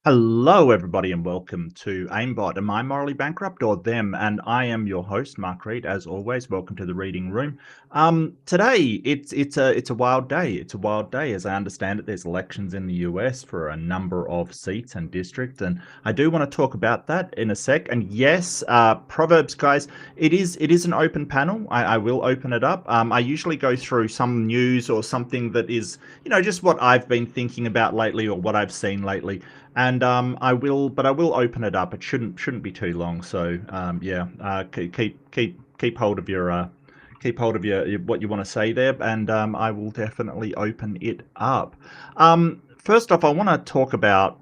Hello, everybody, and welcome to AIMBOT. Am I morally bankrupt or them? And I am your host, Mark Reed. As always, welcome to the reading room. Today it's a wild day. It's a wild day, as I understand it. There's elections in the US for a number of seats and districts, and I do want to talk about that in a sec. And yes, Proverbs, guys, it is an open panel. I will open it up. I usually go through some news or something that is just what I've been thinking about lately or what I've seen lately. And I will open it up. It shouldn't be too long. So yeah, keep hold of your what you want to say there, and I will definitely open it up. First off, I want to talk about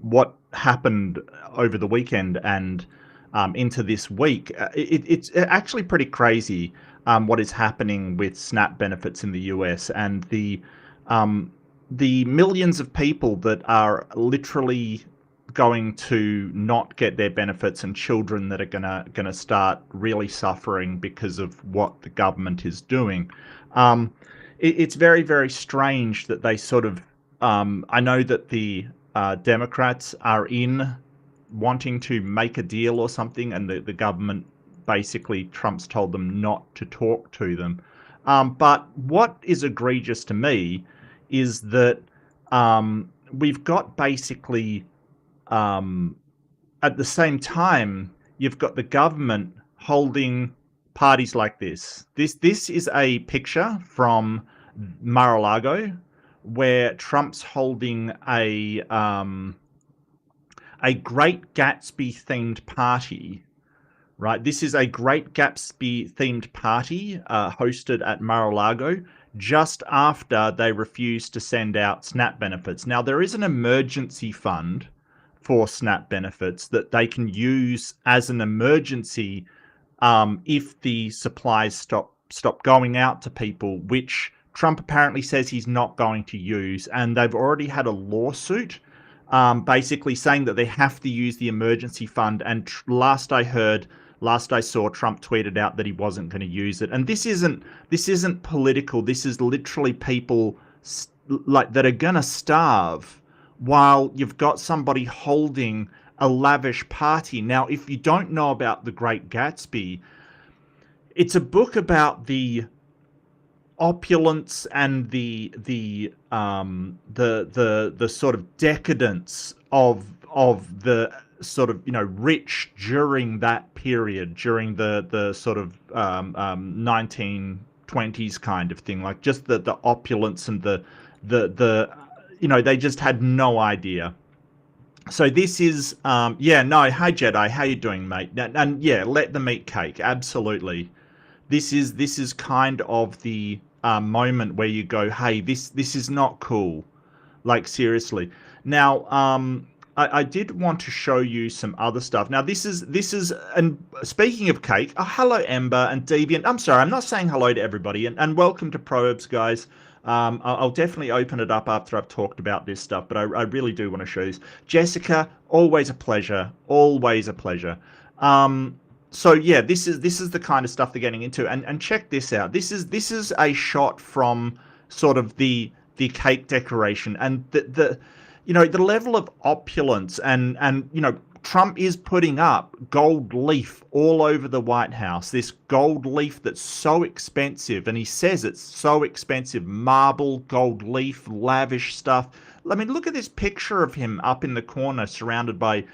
what happened over the weekend and into this week. It's actually pretty crazy what is happening with SNAP benefits in the US and um, the millions of people that are literally going to not get their benefits, and children that are gonna start really suffering because of what the government is doing. Um, it's very, very strange that they sort of. I know that the Democrats are in wanting to make a deal or something, and the government basically Trump's told them not to talk to them. But what is egregious to me is that we've got basically um, at the same time you've got the government holding parties like this. This is a picture from Mar-a-Lago where Trump's holding a Great Gatsby themed party. Right, this is a Great Gatsby themed party hosted at Mar-a-Lago just after they refused to send out SNAP benefits. Now, there is an emergency fund for SNAP benefits that they can use as an emergency if the supplies stop going out to people, which Trump apparently says he's not going to use. And they've already had a lawsuit basically saying that they have to use the emergency fund. And last I saw, Trump tweeted out that he wasn't going to use it. And this isn't political. This is literally people like that are going to starve while you've got somebody holding a lavish party. Now, if you don't know about The Great Gatsby, it's a book about the opulence and the sort of decadence of the sort of rich during that period, during the sort of 1920s kind of thing, like just the opulence and the they just had no idea. So this is yeah, no, hi Jedi, how you doing, mate? And yeah, let them eat cake, absolutely. This is kind of the moment where you go, hey, this is not cool, like seriously. Now, I did want to show you some other stuff. Now, this is and speaking of cake, hello Ember and Deviant. I'm sorry, I'm not saying hello to everybody, and welcome to Probes, guys. I'll definitely open it up after I've talked about this stuff, but I really do want to show this. Jessica, always a pleasure, always a pleasure. So yeah, this is the kind of stuff they're getting into, and check this out. This is a shot from sort of the cake decoration, and the level of opulence, and Trump is putting up gold leaf all over the White House. This gold leaf that's so expensive, and he says it's so expensive, marble, gold leaf, lavish stuff. I mean, look at this picture of him up in the corner, surrounded by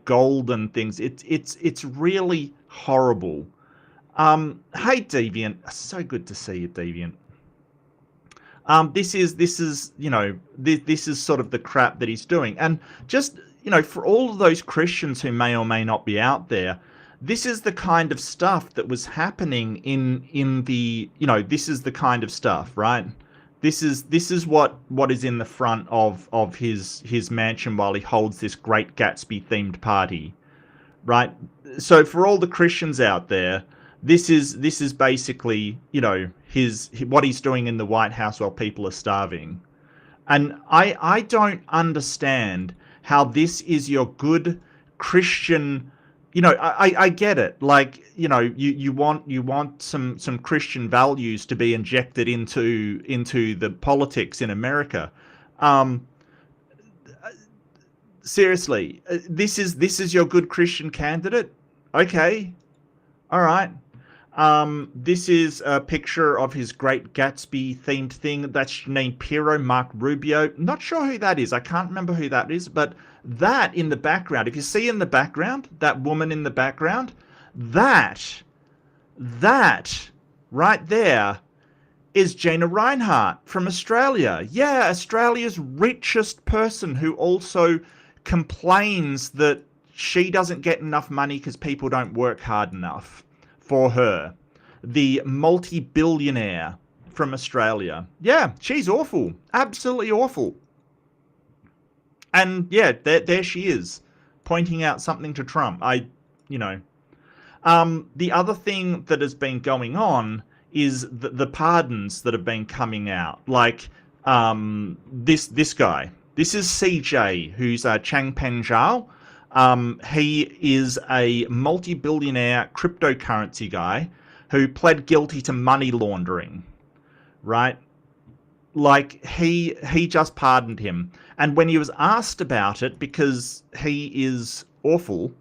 gold and things. It's really horrible. Hey Deviant, so good to see you, Deviant. This is sort of the crap that he's doing, and just for all of those Christians who may or may not be out there, this is the kind of stuff that was happening in the this is the kind of stuff, right? This is what is in the front of his mansion while he holds this Great Gatsby themed party, right? So for all the Christians out there, this is basically his what he's doing in the White House while people are starving. And I don't understand how this is your good Christian. I get it. Like, you want some Christian values to be injected into the politics in America. Um, seriously, this is your good Christian candidate? Okay, all right. This is a picture of his Great Gatsby themed thing. That's named Piero Mark Rubio. Not sure who that is. I can't remember who that is, but that in the background, if you see in the background, that woman in the background, that right there is Gina Reinhardt from Australia. Yeah, Australia's richest person who also complains that she doesn't get enough money because people don't work hard enough for her. The multi-billionaire from Australia. Yeah, she's awful. Absolutely awful. And yeah, there she is, pointing out something to Trump. The other thing that has been going on is the pardons that have been coming out. Like this guy. This is CJ, who's Chang Penjal. He is a multi-billionaire cryptocurrency guy who pled guilty to money laundering, right? Like he just pardoned him. And when he was asked about it, because he is awful,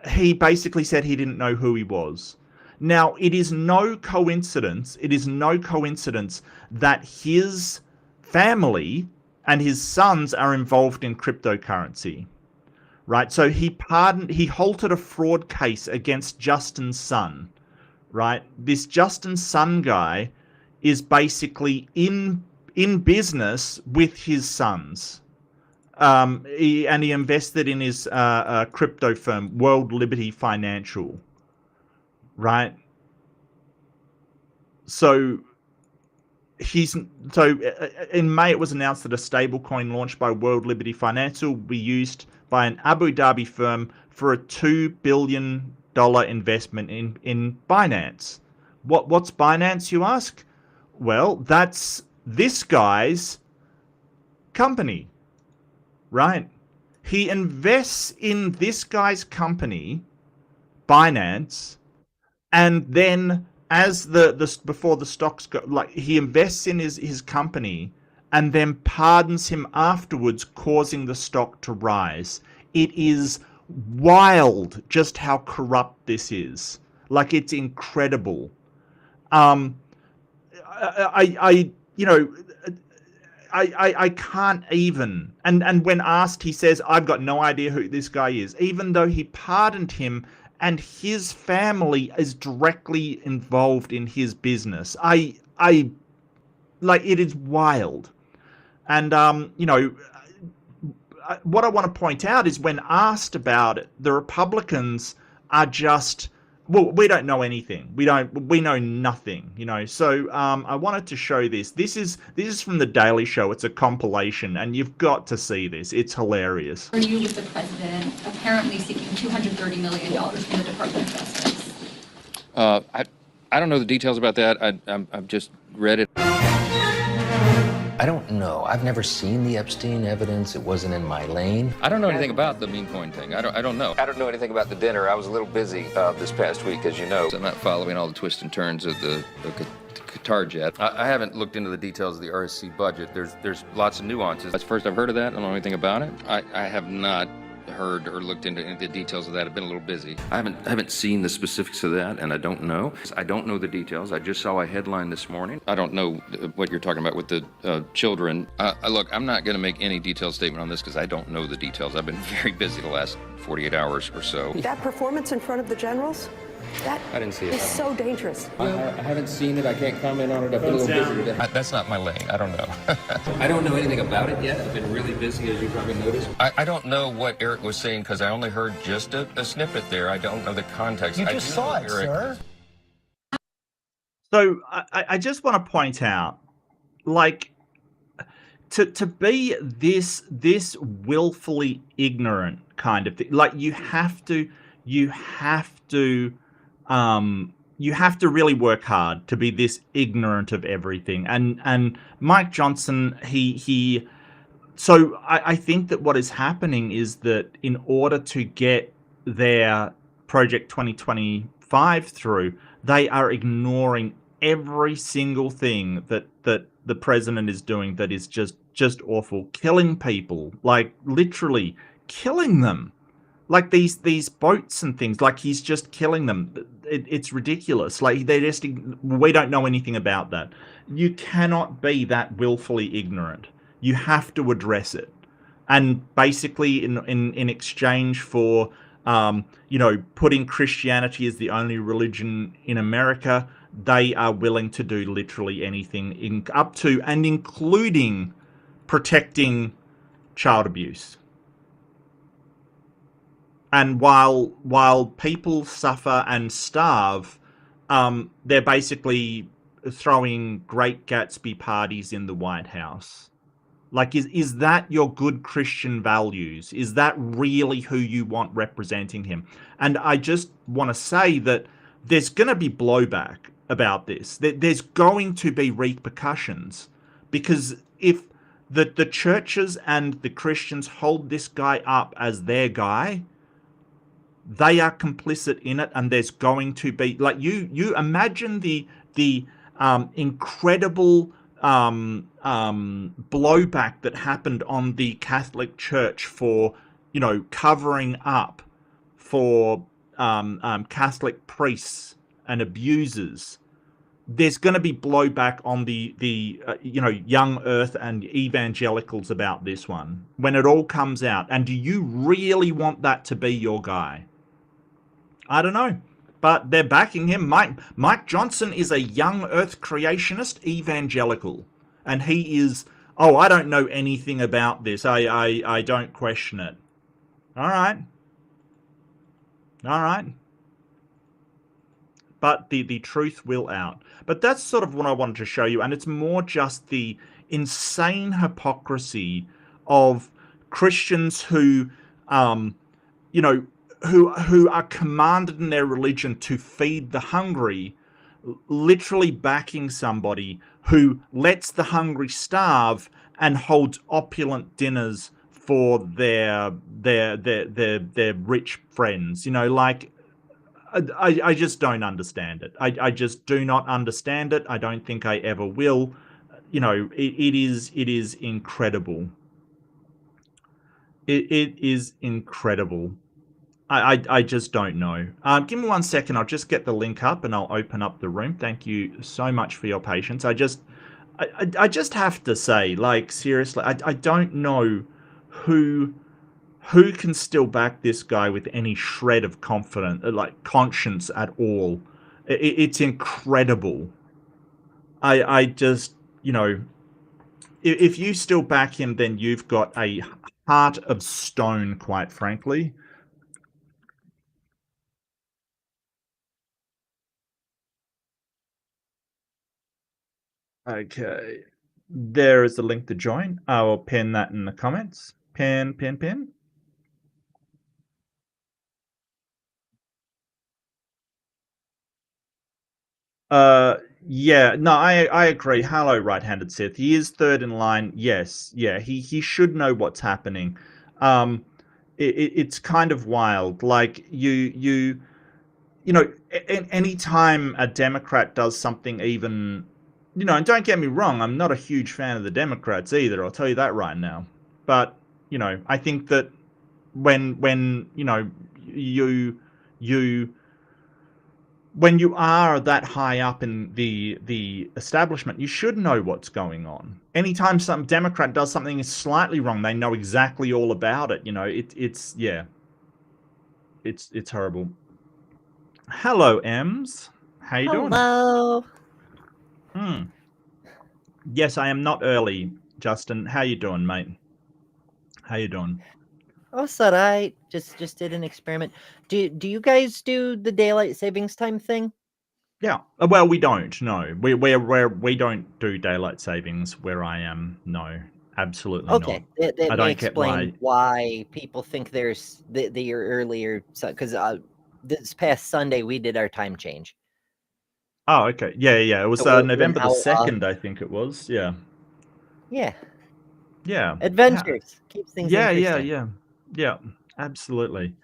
he basically said he didn't know who he was. Now, it is no coincidence that his family and his sons are involved in cryptocurrency, right? So he halted a fraud case against Justin's son, right? This Justin Sun guy is basically in business with his sons. He invested in his crypto firm, World Liberty Financial, right? So in May it was announced that a stablecoin launched by World Liberty Financial will be used by an Abu Dhabi firm for a $2 billion investment in Binance. What's Binance, you ask? Well, that's this guy's company, right? He invests in this guy's company, Binance, and then as before the stocks go, like he invests in his company and then pardons him afterwards, causing the stock to rise. It is wild just how corrupt this is. Like, it's incredible. I can't even. And when asked, he says, I've got no idea who this guy is, even though he pardoned him and his family is directly involved in his business. It is wild. And, what I want to point out is when asked about it, the Republicans are just, well, we don't know anything. We know nothing, So I wanted to show this. This is from The Daily Show. It's a compilation, and you've got to see this. It's hilarious. Are you with the president apparently seeking $230 million from the Department of Justice? I don't know the details about that. I've just read it. I don't know. I've never seen the Epstein evidence. It wasn't in my lane. I don't know anything about the meme coin thing. I don't know. I don't know anything about the dinner. I was a little busy this past week, as you know. I'm not following all the twists and turns of the Qatar jet. I haven't looked into the details of the RSC budget. There's lots of nuances. That's the first I've heard of that. I don't know anything about it. I have not heard or looked into any of the details of that. I've been a little busy. I haven't seen the specifics of that, and I don't know. I don't know the details. I just saw a headline this morning. I don't know what you're talking about with the children. Look, I'm not going to make any detailed statement on this because I don't know the details. I've been very busy the last 48 hours or so. That performance in front of the generals, that I didn't see it. is so dangerous. I haven't seen it. I can't comment on it. I've been a little busy today. That's not my lane. I don't know. I don't know anything about it yet. I've been really busy, as you probably noticed. I don't know what Eric was saying because I only heard just a snippet there. I don't know the context. You just saw it, sir. So I just want to point out, like, to be this willfully ignorant kind of thing, like you have to really work hard to be this ignorant of everything. And Mike Johnson, so I think that what is happening is that in order to get their Project 2025 through, they are ignoring every single thing that the president is doing that is just just awful. Killing people, like literally killing them. Like these boats and things, like he's just killing them. It's ridiculous. Like they're just, we don't know anything about that. You cannot be that willfully ignorant. You have to address it. And basically in exchange for putting Christianity as the only religion in America, they are willing to do literally anything up to and including protecting child abuse. And while people suffer and starve, they're basically throwing Great Gatsby parties in the White House. Like, is that your good Christian values? Is that really who you want representing him? And I just want to say that there's going to be blowback about this. There's going to be repercussions, because if the churches and the Christians hold this guy up as their guy, they are complicit in it, and there's going to be, like, you imagine the incredible blowback that happened on the Catholic Church for covering up for Catholic priests and abusers. There's going to be blowback on the young earth and evangelicals about this one when it all comes out. And do you really want that to be your guy? I don't know, but they're backing him. Mike Johnson is a young earth creationist evangelical, and he is, I don't know anything about this. I don't question it. All right. But the truth will out. But that's sort of what I wanted to show you, and it's more just the insane hypocrisy of Christians who who are commanded in their religion to feed the hungry, literally backing somebody who lets the hungry starve and holds opulent dinners for their rich friends. Like, I just don't understand it. I just do not understand it. I don't think I ever will. It is incredible. It is incredible. I just don't know. Give me 1 second. I'll just get the link up and I'll open up the room. Thank you so much for your patience. I just have to say, like, seriously, I don't know who can still back this guy with any shred of conscience at all. It's incredible. I just, if you still back him, then you've got a heart of stone, quite frankly. Okay, there is the link to join. I will pin that in the comments. Pin. Yeah, no, I agree. Hello, right-handed Sith. He is third in line. Yes, yeah, he should know what's happening. It's kind of wild. Like, anytime a Democrat does something even, and don't get me wrong, I'm not a huge fan of the Democrats either, I'll tell you that right now. But, I think that when you are that high up in the establishment, you should know what's going on. Anytime some Democrat does something slightly wrong, they know exactly all about it. It's horrible. Hello, Ems. How you doing? Hello. Yes, I am not early, Justin. How you doing, mate? How you doing? Oh, it's all right. Just did an experiment. Do you guys do the daylight savings time thing? Yeah. Well, we don't. No, we don't do daylight savings where I am. No, absolutely Okay, not. that I may don't get explain why people think there's the year earlier. Because this past Sunday we did our time change. Oh, okay. Yeah. It was So we're November the now, 2nd, I think it was. Yeah. Yeah. Yeah. Adventures keeps things interesting. Yeah. Absolutely.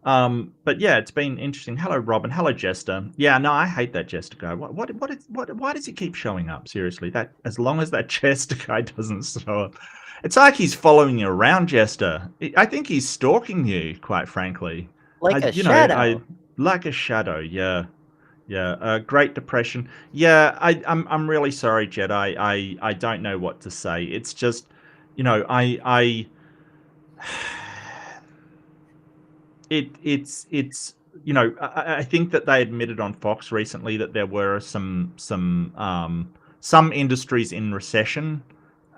But yeah, it's been interesting. Hello, Robin. Hello, Jester. Yeah, no, I hate that Jester guy. Why does he keep showing up? Seriously, that as long as that Jester guy doesn't show up, it's like he's following you around, Jester. I think he's stalking you, quite frankly. Like a I shadow. like a shadow. Yeah, yeah. Great Depression. Yeah, I'm really sorry, Jed. I don't know what to say. It's just, I it's I think that they admitted on Fox recently that there were some industries in recession.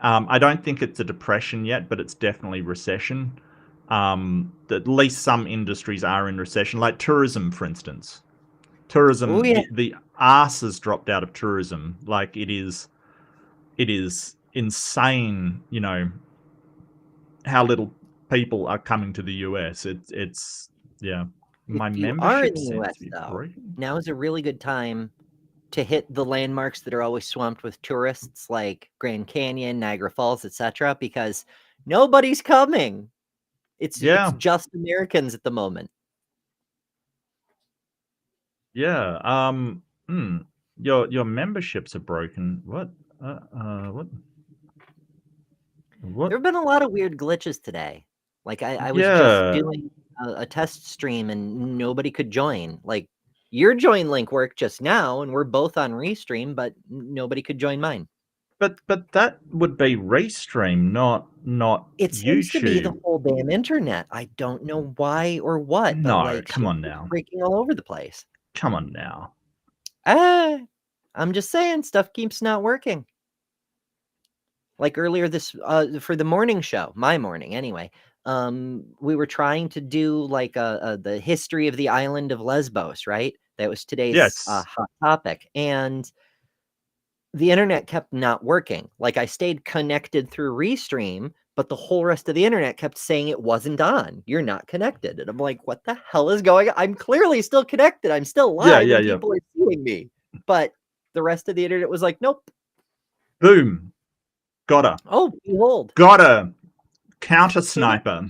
I don't think it's a depression yet, but it's definitely recession. At least some industries are in recession, like tourism, for instance. Oh Tourism, yeah. the arse has dropped out of tourism. Like it is insane. How little people are coming to the US. It's yeah. If My you are in membership the seems US to be though, breaking. now is a really good time to hit the landmarks that are always swamped with tourists like Grand Canyon, Niagara Falls, etc. because nobody's coming. It's Yeah, just Americans at the moment. yeah. Your memberships are broken. What? What? There What? have been a lot of weird glitches today. Like I was just Yeah, doing a test stream and nobody could join. Like your join link worked just now, and we're both on Restream, but nobody could join mine. but that would be Restream, not It seems to be the YouTube. whole damn internet. I don't know why or what, but No, like come shit on is now. freaking all over the place. Come on now. Ah, I'm just saying stuff keeps not working. Like earlier this for the morning show, my morning anyway. We were trying to do like the history of the island of Lesbos, right? That was today's Yes. hot topic, and the internet kept not working. Like I stayed connected through Restream, but the whole rest of the internet kept saying it wasn't on. You're not connected. And I'm like, what the hell is going on? I'm clearly still connected. I'm still Yeah, live yeah, and yeah. people are seeing me. But the rest of the internet was like, nope. Boom. Got Oh, behold. a counter sniper.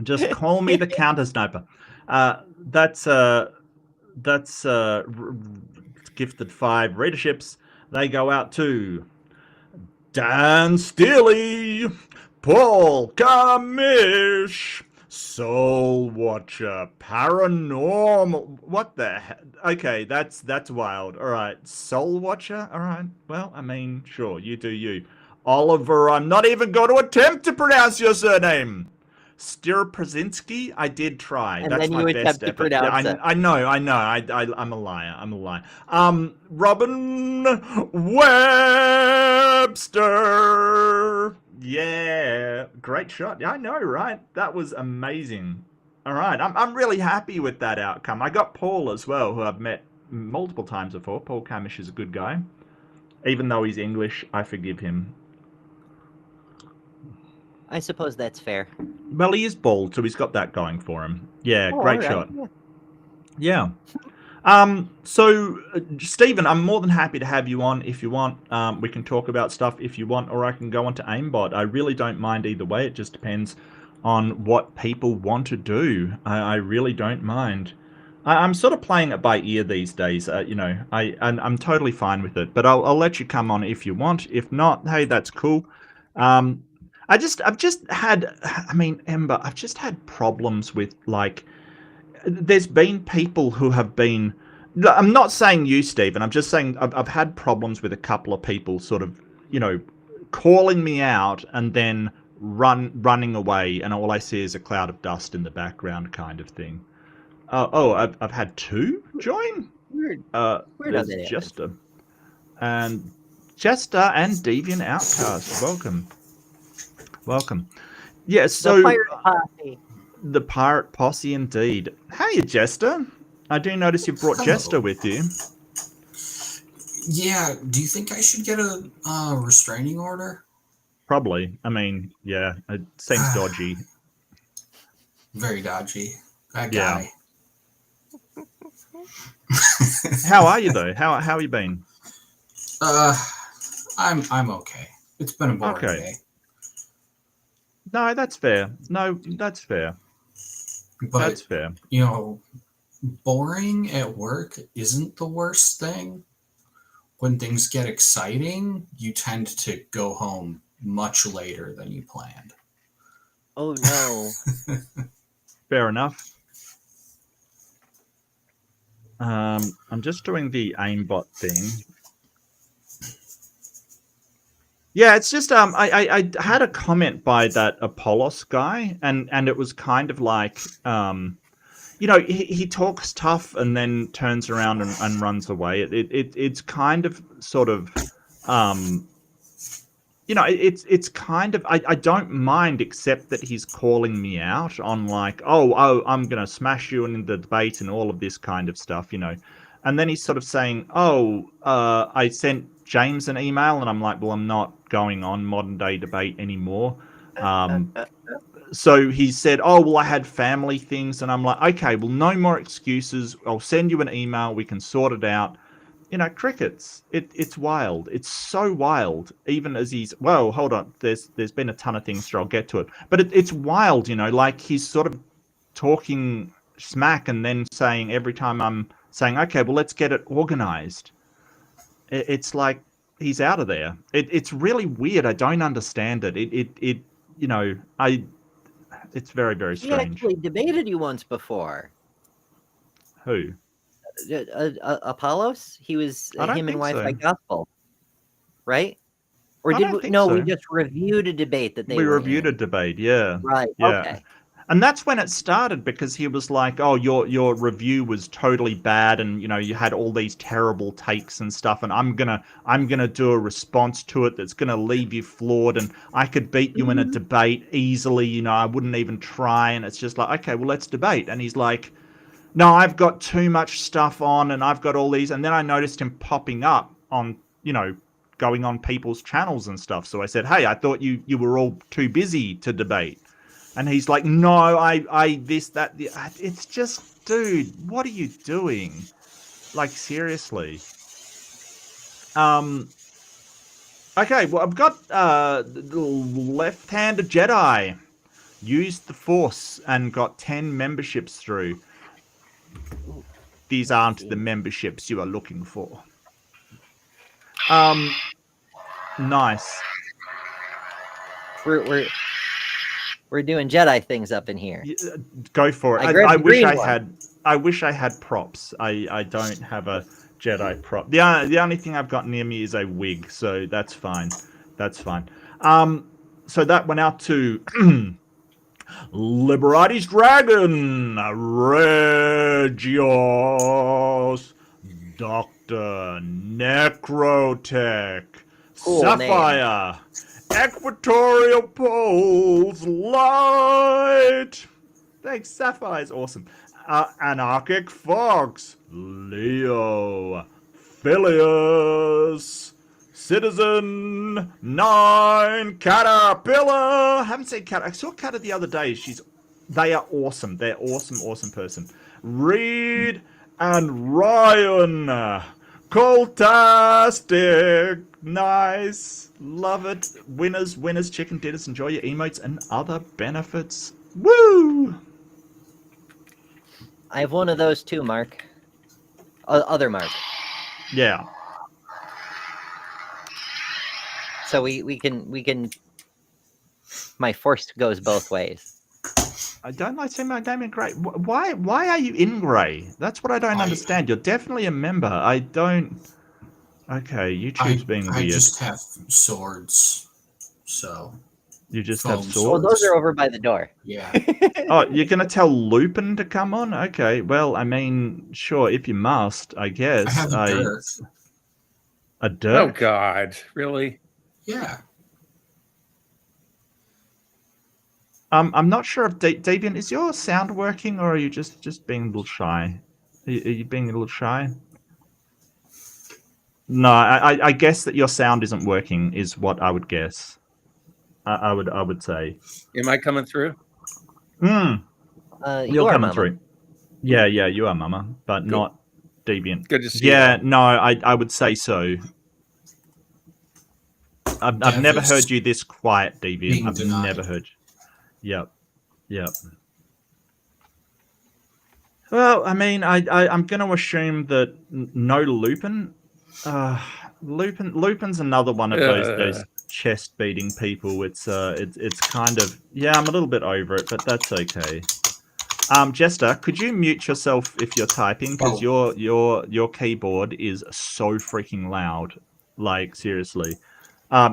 Just call me the counter sniper. That's gifted 5 readerships. They go out to Dan Steely, Paul Kamish, Soul Watcher, Paranormal. What the heck? Okay, that's wild. All right, Soul Watcher. All right. Well, I mean, sure, you do you. Oliver, I'm not even going to attempt to pronounce your surname. Stirprzinski, I did try. And That's then my you best attempt to effort. Yeah, pronounce it. I know. I'm a liar. I'm a liar. Robin Webster. Yeah, great shot. Yeah, I know, right? That was amazing. All right, I'm really happy with that outcome. I got Paul as well, who I've met multiple times before. Paul Kamish is a good guy. Even though he's English, I forgive him. I suppose that's fair. Well, he is bald, so he's got that going for him. Yeah, Oh, great all right. shot. Yeah. Yeah. So, Stephen, I'm more than happy to have you on if you want. We can talk about stuff if you want, or I can go on to AIMBOT. I really don't mind either way. It just depends on what people want to do. I really don't mind. I'm sort of playing it by ear these days. I'm totally fine with it. But I'll let you come on if you want. If not, hey, that's cool. Um, I've just had, I mean, Ember, I've just had problems with like there's been people who have been. I'm not saying you, Stephen. I'm just saying I've had problems with a couple of people, sort of, calling me out and then running away, and all I see is a cloud of dust in the background, kind of thing. I've had 2 join. Weird. Weird how There's that happens. Jester and Deviant Outcast. Welcome. Yeah. The So pirate posse. the pirate posse, indeed. Hey, Jester. I do notice you brought Jester with you. Yeah, do you think I should get a restraining order? Probably. I mean, yeah, it seems dodgy. Very dodgy. That Yeah. guy. How are you though? How you been? I'm okay. It's been a boring day. No, that's fair. No, that's fair. But, That's fair. you know, boring at work isn't the worst thing. When things get exciting, you tend to go home much later than you planned. Oh no. Fair enough. I'm just doing the aimbot thing. Yeah, it's just I had a comment by that Apollos guy, and it was kind of like you know, he talks tough and then turns around and runs away. It's kind of sort of you know, it's kind of I don't mind, except that he's calling me out on like, oh, I'm gonna smash you in the debate and all of this kind of stuff, you know. And then he's sort of saying, I sent James an email, and I'm like, well, I'm not going on modern day debate anymore. So he said, oh, well, I had family things, and I'm like, okay, well, no more excuses. I'll send you an email. We can sort it out. You know, crickets. It's wild. It's so wild. Even as he's hold on. There's been a ton of things, so I'll get to it. But it's wild. You know, like he's sort of talking smack and then saying every time I'm saying, okay, well, let's get it organized. It's like he's out of there. It's really weird. I don't understand it. It you know, it's very, very He strange. actually debated you once before. Who? Apollos? He was I don't him and think so. Wi-Fi Gospel, right? Or I did don't we? think No, so. we just reviewed a debate that they We were reviewed in. a debate, yeah. Right. Yeah. Okay. And that's when it started, because he was like, oh, your review was totally bad, and you know, you had all these terrible takes and stuff, and I'm gonna do a response to it that's gonna leave you floored, and I could beat you in a debate easily, you know, I wouldn't even try. And it's just like, okay, well, let's debate. And he's like, no, I've got too much stuff on, and I've got all these. And then I noticed him popping up on, you know, going on people's channels and stuff. So I said, hey, I thought you were all too busy to debate. And he's like, no, I this, that. It's just, dude, what are you doing? Like, seriously. Okay, well, I've got the left-handed Jedi. Used the Force and got 10 memberships through. These aren't the memberships you are looking for. Nice. We're doing Jedi things up in here. Go for it. I wish I had props. I don't have a Jedi prop. The only thing I've got near me is a wig, so that's fine. That's fine. So that went out to Liberatis Dragon, Regios, Dr. Necrotech, Cool Sapphire, Equatorial Poles, Light. Thanks, Sapphire's awesome. Anarchic Fox, Leo, Phileas, Citizen 9, Caterpillar. Haven't seen Cat. I saw Catter the other day. They are awesome. They're awesome person. Reed and Ryan. Coltastic. Nice. Love it. Winners, chicken dinners. Enjoy your emotes and other benefits. Woo! I have one of those too, Mark. Other Mark. Yeah. So we can. My force goes both ways. I don't like seeing my name in grey. Why are you in grey? That's what I don't understand. You're definitely a member. I don't. Okay, YouTube's being weird. I just have swords, so. You just have swords? Oh, those are over by the door. Yeah. Oh, you're gonna tell Lupin to come on? Okay, well, I mean, sure, if you must, I guess. I have a dirk. A dirk? Oh God, really? Yeah. I'm not sure if Deviant, is your sound working, or are you just being a little shy? Are you being a little shy? No, I guess that your sound isn't working, is what I would guess. I would say. Am I coming through? You're coming Mama. through. Yeah, you are, Mama, but Good. not Deviant. Good to see Yeah, you. no, I would say so. I've never heard you this quiet, Deviant. I've never heard you. Yep. Well, I mean, I'm going to assume that no Lupin. Uh, Lupin's another one of those chest beating people. It's kind of, yeah, I'm a little bit over it, but that's okay. Jester, could you mute yourself if you're typing, because your keyboard is so freaking loud. Like, seriously.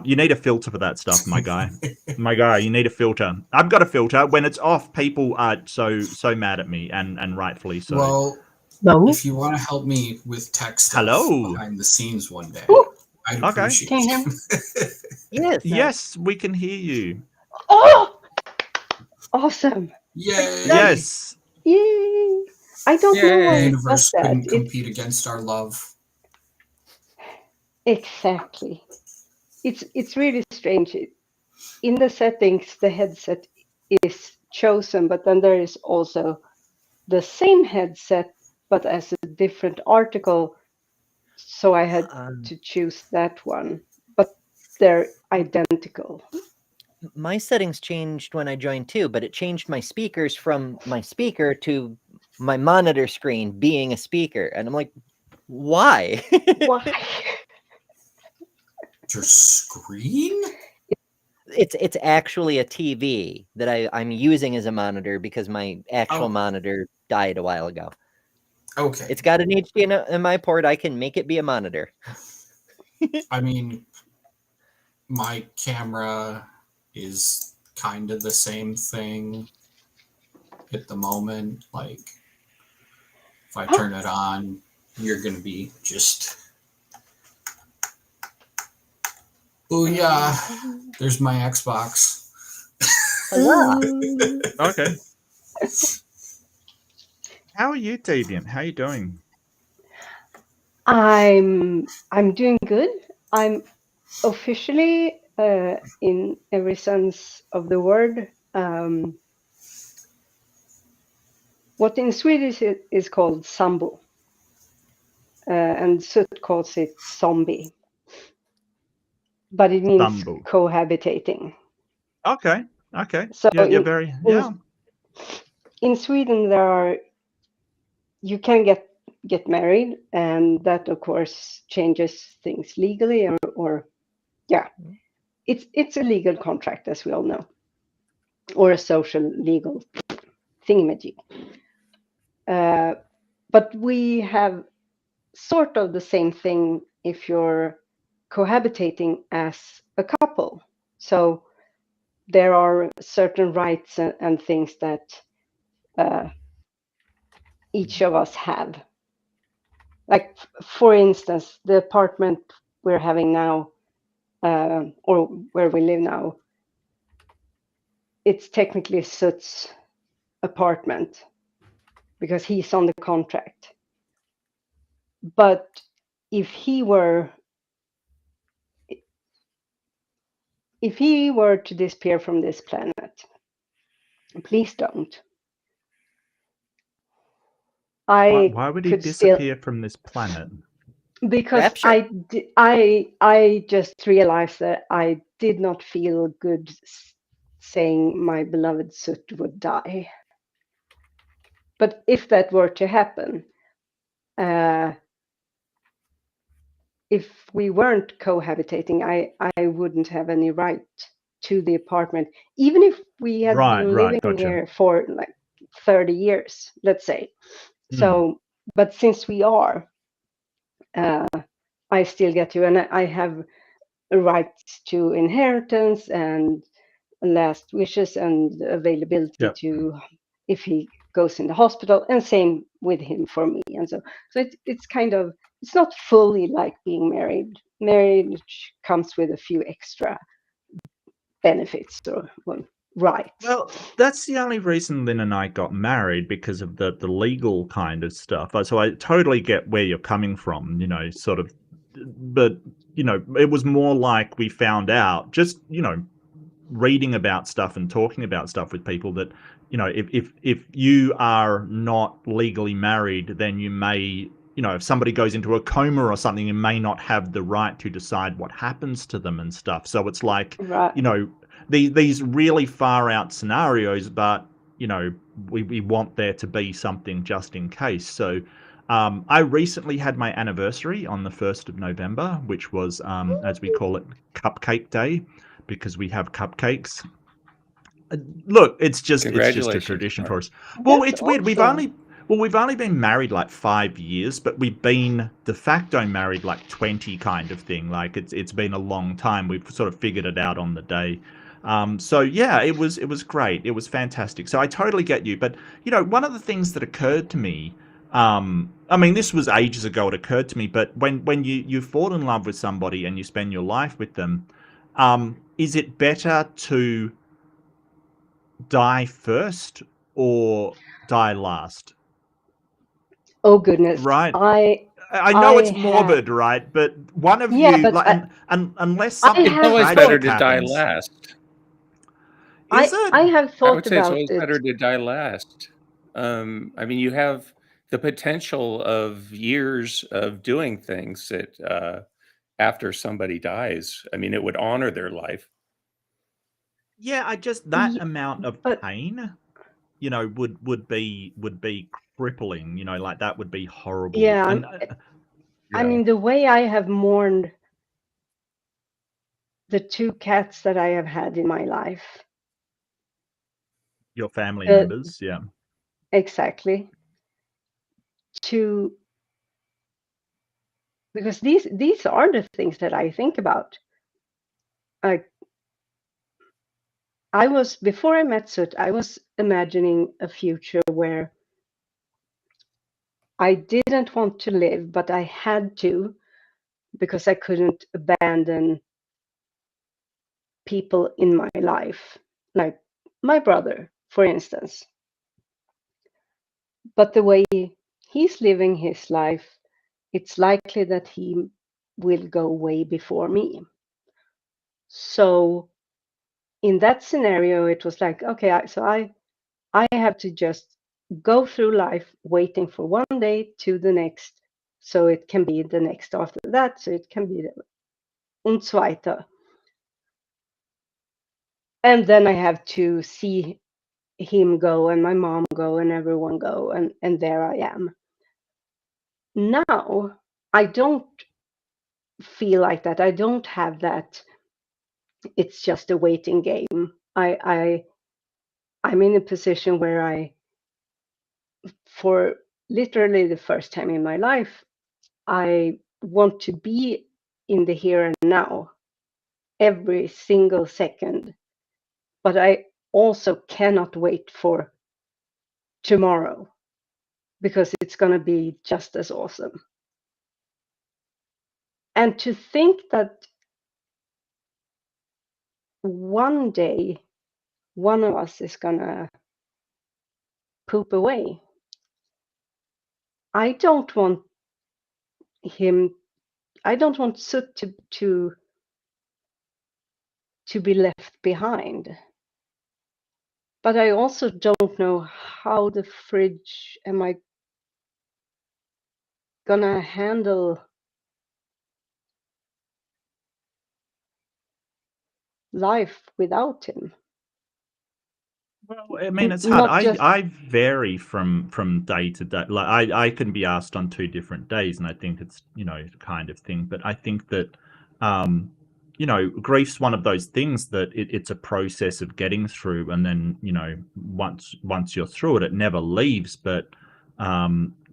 You need a filter for that stuff, my guy. My guy, you need a filter. I've got a filter. When it's off, people are so mad at me, and rightfully so. Well, No. if you want to help me with tech stuff Hello. behind the scenes one day, Ooh. I'd Okay. appreciate Can you hear it. Yes. Yes, we can hear you. Oh, awesome! Yay! Yes. Yay! I don't know The why it universe does that. couldn't compete against our love. Exactly. It's really strange. In the settings, the headset is chosen, but then there is also the same headset, but as a different article. So I had to choose that one, but they're identical. My settings changed when I joined too, but it changed my speakers from my speaker to my monitor screen being a speaker. And I'm like, why? Why? Your screen? It's actually a TV that I'm using as a monitor because my actual monitor died a while ago. Okay. It's got an HDMI port. I can make it be a monitor. I mean, my camera is kind of the same thing at the moment. Like, if I turn it on, you're going to be just... Booyah! There's my Xbox. Okay. How are you, Deviant? How are you doing? I'm doing good. I'm officially, in every sense of the word, what in Swedish is called sambo, and Sut calls it zombie, but it means Sambo. cohabitating. Okay. Okay. So You're very, yeah. In Sweden, you can get married, and that of course changes things legally, or yeah, it's a legal contract, as we all know, or a social legal thingamajig. But we have sort of the same thing if you're cohabitating as a couple. So there are certain rights and things that each of us have. Like, for instance, the apartment we're having now, or where we live now, it's technically Sut's apartment because he's on the contract. But if he were to disappear from this planet, please don't. Why would he disappear from this planet? Because Rapture. I just realized that I did not feel good saying my beloved Sut would die. But if that were to happen, if we weren't cohabitating, I wouldn't have any right to the apartment, even if we had been living here for like 30 years, let's say. So, but since we are, I still get to, and I have a right to inheritance and last wishes and availability to, if he goes in the hospital, and same with him for me. And so it's kind of, it's not fully like being married. Marriage comes with a few extra benefits or rights. Well, that's the only reason Lynn and I got married, because of the legal kind of stuff. So I totally get where you're coming from, sort of, but, it was more like we found out just, reading about stuff and talking about stuff with people that, if you are not legally married, then you may, if somebody goes into a coma or something, you may not have the right to decide what happens to them and stuff. So it's like, these really far out scenarios, but, we want there to be something just in case. So I recently had my anniversary on the 1st of November, which was, as we call it, Cupcake Day, because we have cupcakes. Look, it's just a Congratulations, tradition for Mark. us. Well, That's it's weird. awesome. We've only been married like 5 years, but we've been de facto married like 20 kind of thing. Like it's been a long time. We've sort of figured it out on the day. So yeah, it was great. It was fantastic. So I totally get you. But you know, one of the things that occurred to me, I mean, this was ages ago. It occurred to me, but when you fall in love with somebody and you spend your life with them, is it better to die first or die last? Oh goodness. Right. I I know it's I have morbid, right? But one of yeah, you, but like, unless I something It's have always better tragic thought to die happens, last. is it? I have I thought would say it's about always it. better to die last. I mean, you have the potential of years of doing things that after somebody dies. I mean, it would honor their life. Yeah, I just that Ye- amount of But pain, you know, would be crippling. You know, like that would be horrible. yeah, And I yeah, mean the way I have mourned the two cats that I have had in my life. your family Uh, members, yeah. exactly. To because these are the things that I think about. Like I was before I met Sut, I was imagining a future where I didn't want to live, but I had to because I couldn't abandon people in my life, like my brother, for instance. But the way he's living his life, it's likely that he will go way before me. So in that scenario, it was like, okay, I have to just go through life waiting for one day to the next, so it can be the next after that, so it can be the und so weiter. And then I have to see him go and my mom go and everyone go, and there I am. Now I don't feel like that. I don't have that. It's just a waiting game. I'm in a position where for literally the first time in my life, I want to be in the here and now every single second. But I also cannot wait for tomorrow because it's going to be just as awesome. And to think that one day one of us is going to poop away. I don't want him, I don't want Sut to be left behind. But I also don't know how the fridge am I gonna handle life without him. Well, I mean, it's hard. Not just I vary from day to day. Like I can be asked on 2 different days, and I think it's, you know, kind of thing. But I think that, you know, grief's one of those things that it's a process of getting through, and then, you know, once you're through it, it never leaves. But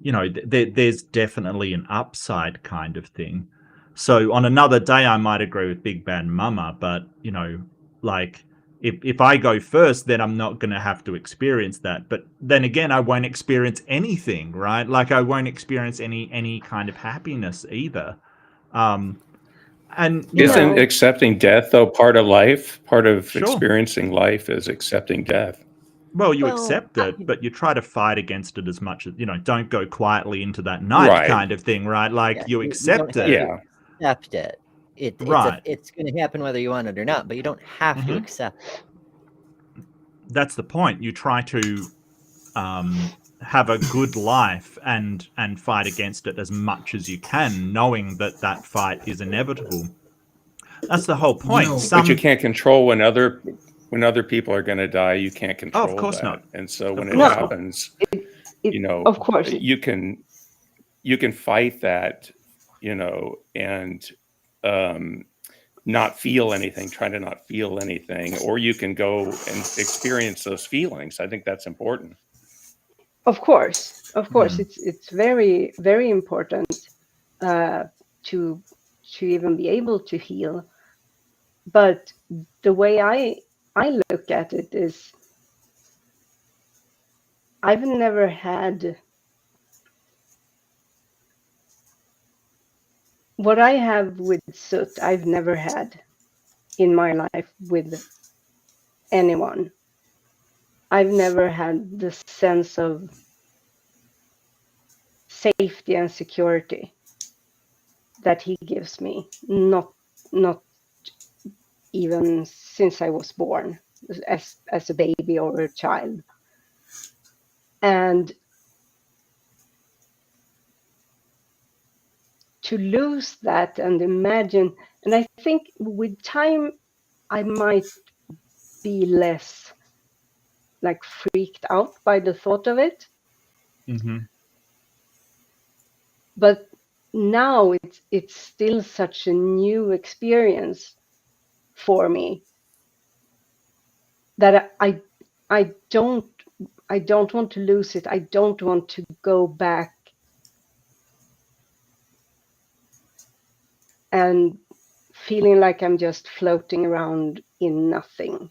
you know, there's definitely an upside kind of thing. So on another day, I might agree with Big Bad Mama, but you know, like if I go first, then I'm not going to have to experience that. But then again, I won't experience anything, right? Like I won't experience any kind of happiness either. And you know, Isn't accepting death, though, part of life? Part of sure. experiencing life is accepting death. Well, you Well, accept it, but you try to fight against it as much as, you know, don't go quietly into that night Right. kind of thing, right? Like yeah, you you don't accept have it. to Yeah. accept it. Right. It's going to happen whether you want it or not, but you don't have to Mhm. accept it. That's the point. You try to have a good life and fight against it as much as you can, knowing that that fight is inevitable. That's the whole You point. know, But you can't control when other when other people are going to die, you can't control of course that. not. And so when Of it course not. happens, Of course, you can fight that, and not feel anything, try to not feel anything, or you can go and experience those feelings. I think that's important. of course, it's very, very important to even be able to heal. But the way I look at it is, I've never had what I have with soot. I've never had in my life with anyone. I've never had the sense of safety and security that he gives me. Not even since I was born, as a baby or a child. And to lose that and imagine, and I think with time I might be less like freaked out by the thought of it. Mm-hmm. But now it's still such a new experience for me that I don't want to lose it. I don't want to go back and feeling like I'm just floating around in nothing.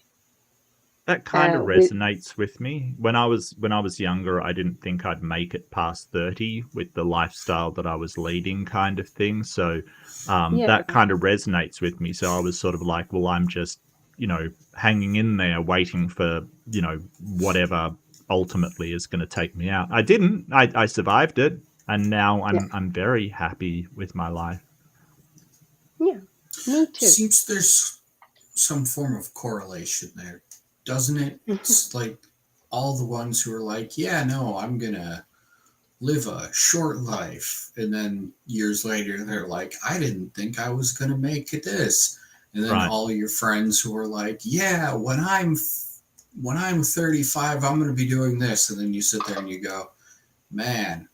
That kind of resonates with me. When I was younger, I didn't think I'd make it past 30 with the lifestyle that I was leading, kind of thing. So that kind of resonates with me. So I was sort of like, well, I'm just, hanging in there, waiting for, whatever ultimately is going to take me out. I didn't. I survived it, and now I'm very happy with my life. Yeah, me too. Seems there's some form of correlation there, doesn't it? It's like all the ones who are like, yeah, no, I'm gonna live a short life, and then years later they're like, I didn't think I was gonna make it this. And then all your friends who are like, yeah, when I'm 35, I'm gonna be doing this. And then you sit there and you go, man,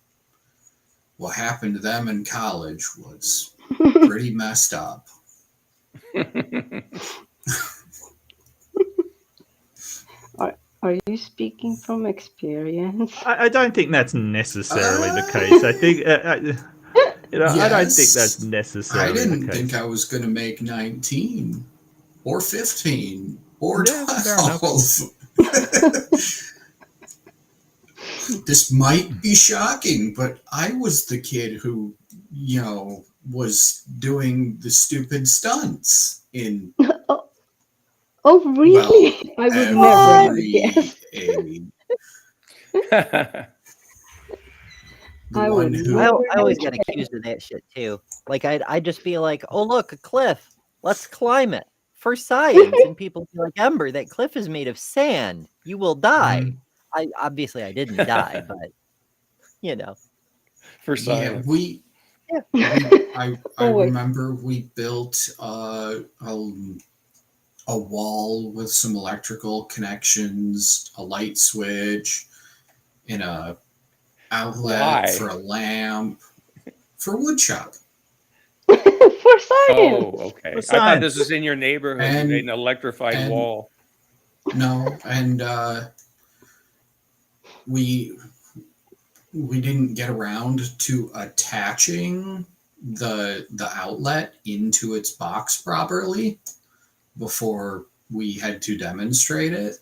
what happened to them in college was pretty messed up. Are you speaking from experience? I don't think that's necessarily the case. I think, I don't think that's necessarily the case. I didn't think I was going to make 19 or 15 or 12. This might be shocking, but I was the kid who, was doing the stupid stunts in. Oh, really? Well, I would never have guessed. I always get accused of that shit too. Like I'd just be like, "Oh look, a cliff. Let's climb it for science." And people be like, "Ember, that cliff is made of sand. You will die." I didn't die, but for science. I remember we built a wall with some electrical connections, a light switch, and a outlet for a lamp for woodshop. For science. Oh, okay. I thought this was in your neighborhood. You made an electrified wall. No, and we didn't get around to attaching the outlet into its box properly before we had to demonstrate it.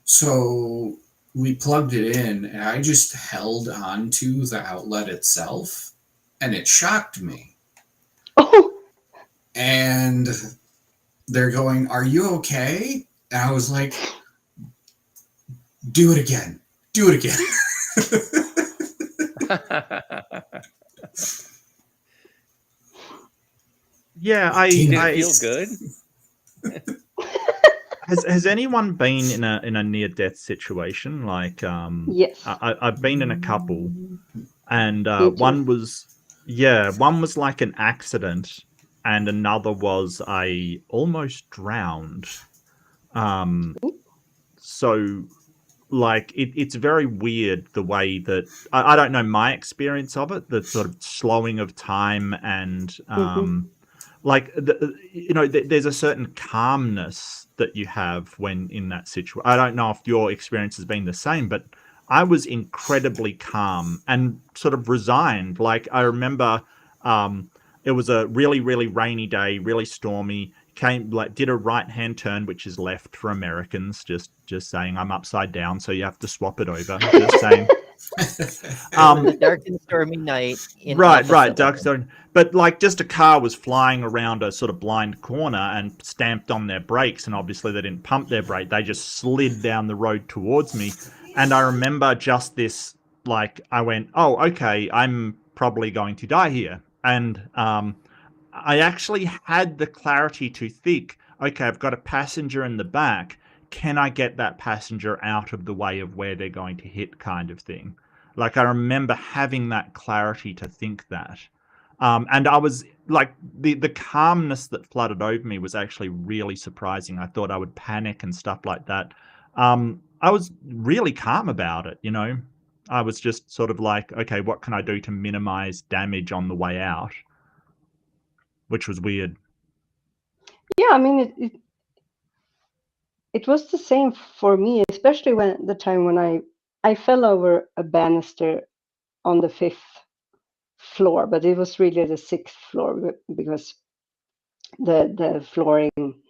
So we plugged it in, and I just held onto the outlet itself, and it shocked me. Oh. And they're going, "Are you okay?" And I was like, "Do it again. Do it again." Yeah, Did it feel good? Has anyone been in a near death situation? Like, yes, I've been in a couple, and one was like an accident, and another was I almost drowned. So like it's very weird the way that I don't know my experience of it, the sort of slowing of time and like there's a certain calmness that you have when in that situation. I don't know if your experience has been the same, but I was incredibly calm and sort of resigned. Like I remember it was a really, really rainy day, really stormy. Did a right hand turn, which is left for Americans. Just saying, I'm upside down, so you have to swap it over. Just saying. It was a dark and stormy night in right, Alpha dark Silicon. stone. But like, just a car was flying around a sort of blind corner and stamped on their brakes, and obviously they didn't pump their brake. They just slid down the road towards me, and I remember just this. Like, I went, "Oh, okay, I'm probably going to die here," and I actually had the clarity to think, okay, I've got a passenger in the back. Can I get that passenger out of the way of where they're going to hit, kind of thing? Like, I remember having that clarity to think that. And I was like, the calmness that flooded over me was actually really surprising. I thought I would panic and stuff like that. I was really calm about it, you know? I was just sort of like, okay, what can I do to minimize damage on the way out? Which was weird. Yeah, I mean, it was the same for me, especially when the time when I fell over a banister on the 5th floor, but it was really the 6th floor because the flooring,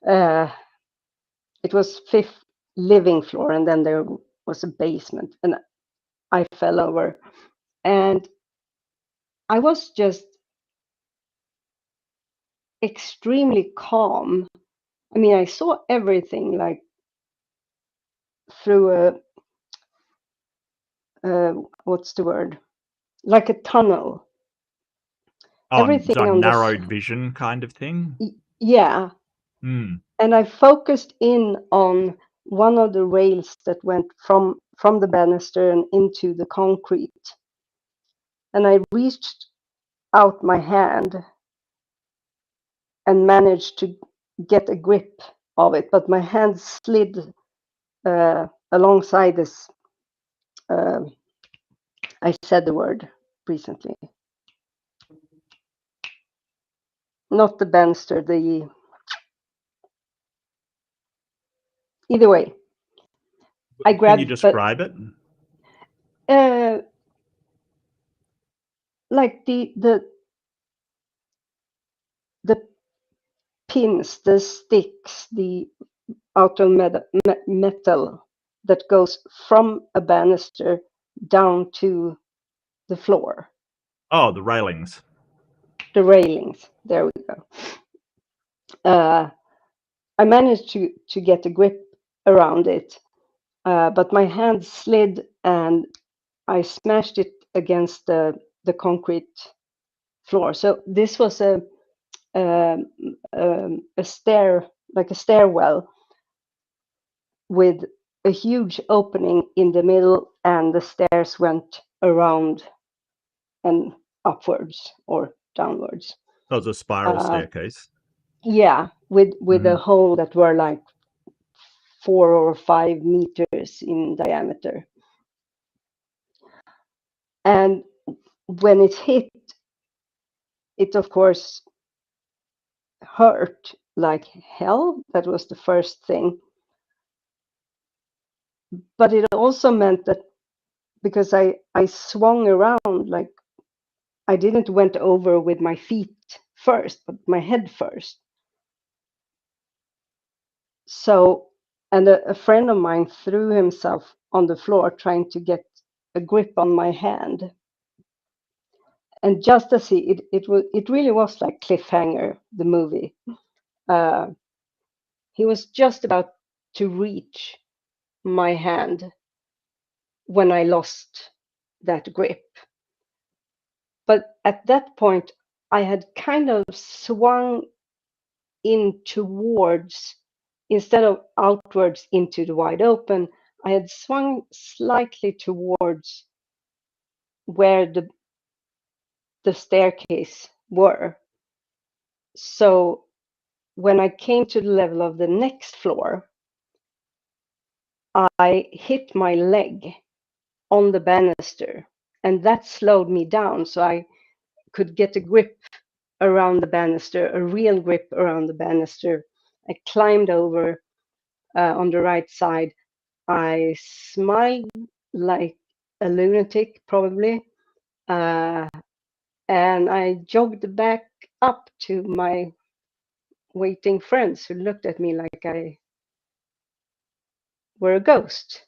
it was 5th living floor, and then there was a basement, and I fell over, and I was just extremely calm. I mean, I saw everything like through what's the word? Like a tunnel. Everything on narrowed vision kind of thing. Yeah. And I focused in on one of the rails that went from the banister and into the concrete, and I reached out my hand and managed to get a grip of it, but my hand slid alongside this. I said the word recently. Not the banister, either way. I grabbed. Can you describe it? Like the pins, the sticks, the outer metal that goes from a banister down to the floor. Oh, the railings. The railings. There we go. I managed to get a grip around it, but my hand slid and I smashed it against the concrete floor. So this was a stair, like a stairwell, with a huge opening in the middle, and the stairs went around and upwards or downwards. That was a spiral staircase. Yeah, with a hole that were like 4 or 5 meters in diameter. And when it hit, it of course hurt like hell. That was the first thing. But it also meant that because I swung around, like I didn't went over with my feet first, but my head first. So, and a friend of mine threw himself on the floor trying to get a grip on my hand. And just as it really was like Cliffhanger, the movie. He was just about to reach my hand when I lost that grip. But at that point, I had kind of swung in towards, instead of outwards into the wide open, I had swung slightly towards where the staircase were. So when I came to the level of the next floor, I hit my leg on the banister, and that slowed me down, so I could get a grip around the banister, a real grip around the banister. I climbed over on the right side. I smiled like a lunatic, probably, and I jogged back up to my waiting friends who looked at me like I were a ghost.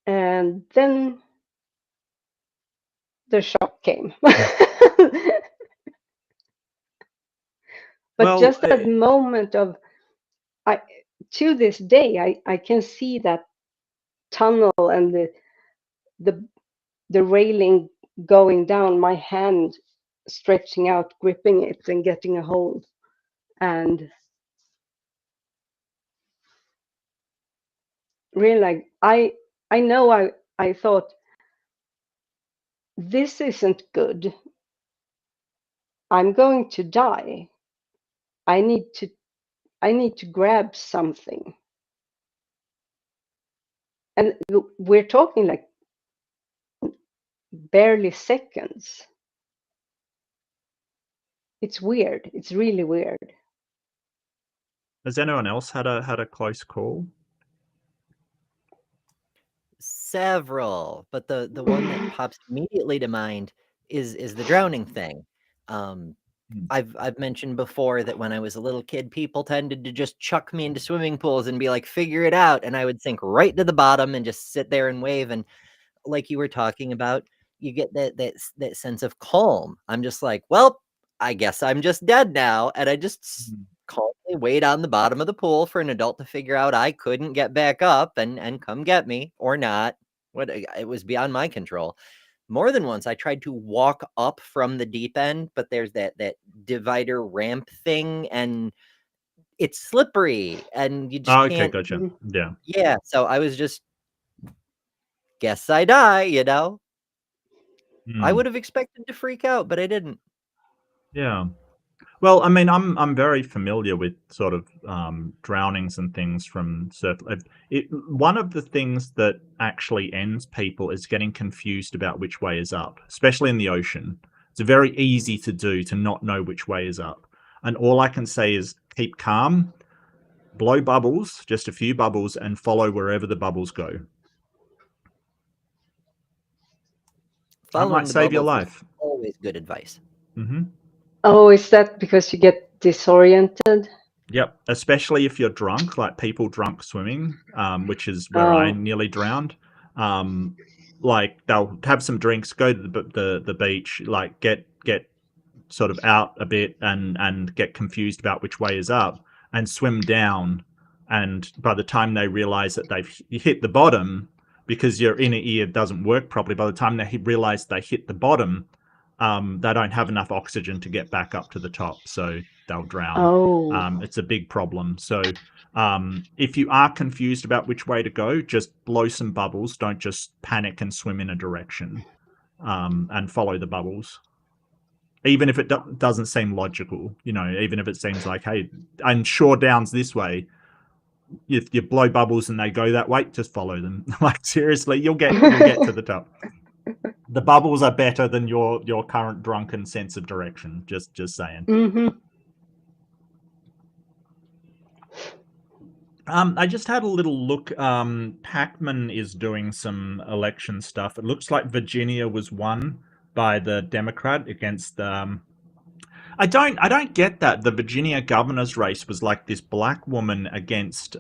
And then the shock came. But Well, just that moment of, to this day, I can see that tunnel and the railing going down, my hand stretching out, gripping it and getting a hold. And really, I know I thought, this isn't good. I'm going to die. I need to grab something. And we're talking like barely seconds. It's weird. It's really weird. Has anyone else had a close call? Several, but the one that pops immediately to mind is the drowning thing. I've mentioned before that when I was a little kid, people tended to just chuck me into swimming pools and be like, figure it out. And I would sink right to the bottom and just sit there and wave. And like you were talking about, you get that sense of calm. I'm just like, well, I guess I'm just dead now. And I just calmly wait on the bottom of the pool for an adult to figure out I couldn't get back up and come get me or not. It was beyond my control. More than once, I tried to walk up from the deep end, but there's that divider ramp thing, and it's slippery, and you just Okay, can't. gotcha. Yeah. Yeah, so I was just, guess I die, you know? I would have expected to freak out, but I didn't. Yeah. Well, I mean, I'm very familiar with sort of drownings and things from surf. One of the things that actually ends people is getting confused about which way is up, especially in the ocean. It's very easy to do to not know which way is up. And all I can say is keep calm, blow bubbles, just a few bubbles, and follow wherever the bubbles go. That might save your life. Always good advice. Mm-hmm. Oh, is that because you get disoriented? Yep, especially if you're drunk, like people drunk swimming, which is where I nearly drowned. Like they'll have some drinks, go to the beach, like get sort of out a bit and get confused about which way is up and swim down. And by the time they realize that they've hit the bottom, because your inner ear doesn't work properly, by the time they realize they hit the bottom, they don't have enough oxygen to get back up to the top, so they'll drown. It's a big problem. So if you are confused about which way to go, just blow some bubbles. Don't just panic and swim in a direction, and follow the bubbles. Even if it doesn't seem logical, you know, even if it seems like, hey, I'm sure down's this way. If you blow bubbles and they go that way, just follow them. Like seriously, you'll get to the top. The bubbles are better than your current drunken sense of direction. Just saying. Mm-hmm. I just had a little look. Pac-Man is doing some election stuff. It looks like Virginia was won by the Democrat against. I don't get that. The Virginia governor's race was like this black woman against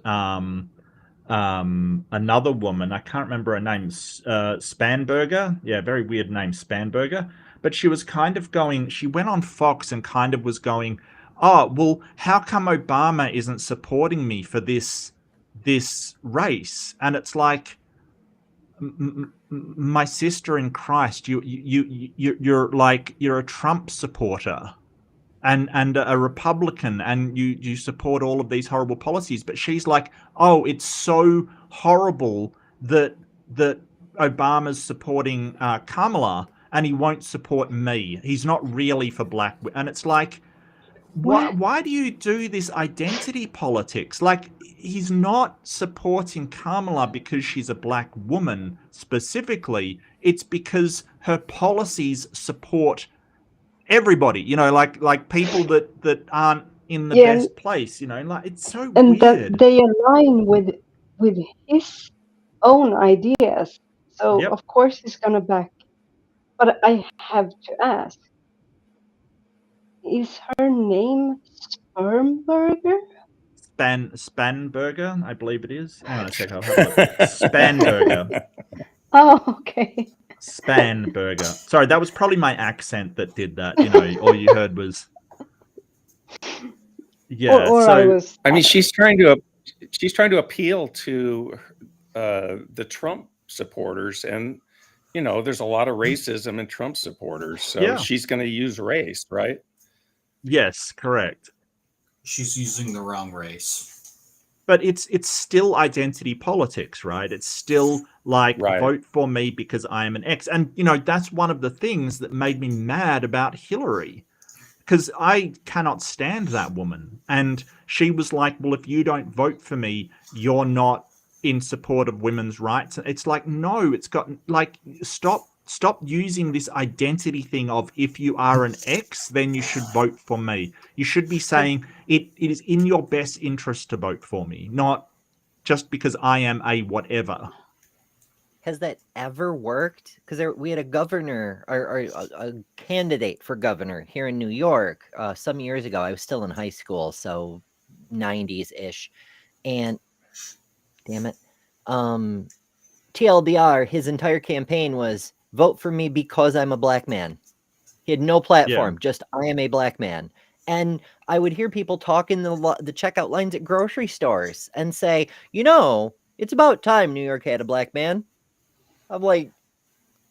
another woman. I can't remember her name. Spanberger. Yeah, very weird name, Spanberger. But she was kind of going. She went on Fox and kind of was going, oh, well, how come Obama isn't supporting me for this race? And it's like, my sister in Christ, you're like, you're a Trump supporter and a Republican, and you support all of these horrible policies. But she's like, oh, it's so horrible that Obama's supporting Kamala and he won't support me. He's not really for black. And it's like, why do you do this identity politics? Like, he's not supporting Kamala because she's a black woman specifically. It's because her policies support everybody, like people that aren't in the best place, like, it's so and weird. that they align with his own ideas. So Yep. of course he's gonna back. But I have to ask, is her name Spermberger? Spanberger, I believe it is. Hang on a sec, I'll have a look. Spanberger. Oh, okay. Spanberger. Sorry, that was probably my accent that did that. All you heard was. Yeah. I mean, she's trying to appeal to the Trump supporters, and there's a lot of racism in Trump supporters. So she's going to use race, right? Yes, correct. She's using the wrong race. But it's still identity politics, right? It's still like, vote for me because I am an X. And, that's one of the things that made me mad about Hillary, because I cannot stand that woman. And she was like, well, if you don't vote for me, you're not in support of women's rights. It's like, no, it's got, like, stop using this identity thing of, if you are an X, then you should vote for me. You should be saying it is in your best interest to vote for me, not just because I am a whatever. Has that ever worked? Because we had a governor or a candidate for governor here in New York some years ago. I was still in high school, so 90s-ish. And damn it, TLDR, his entire campaign was, vote for me because I'm a black man. He had no platform, just I am a black man. And I would hear people talk in the checkout lines at grocery stores and say, it's about time New York had a black man. I'm like,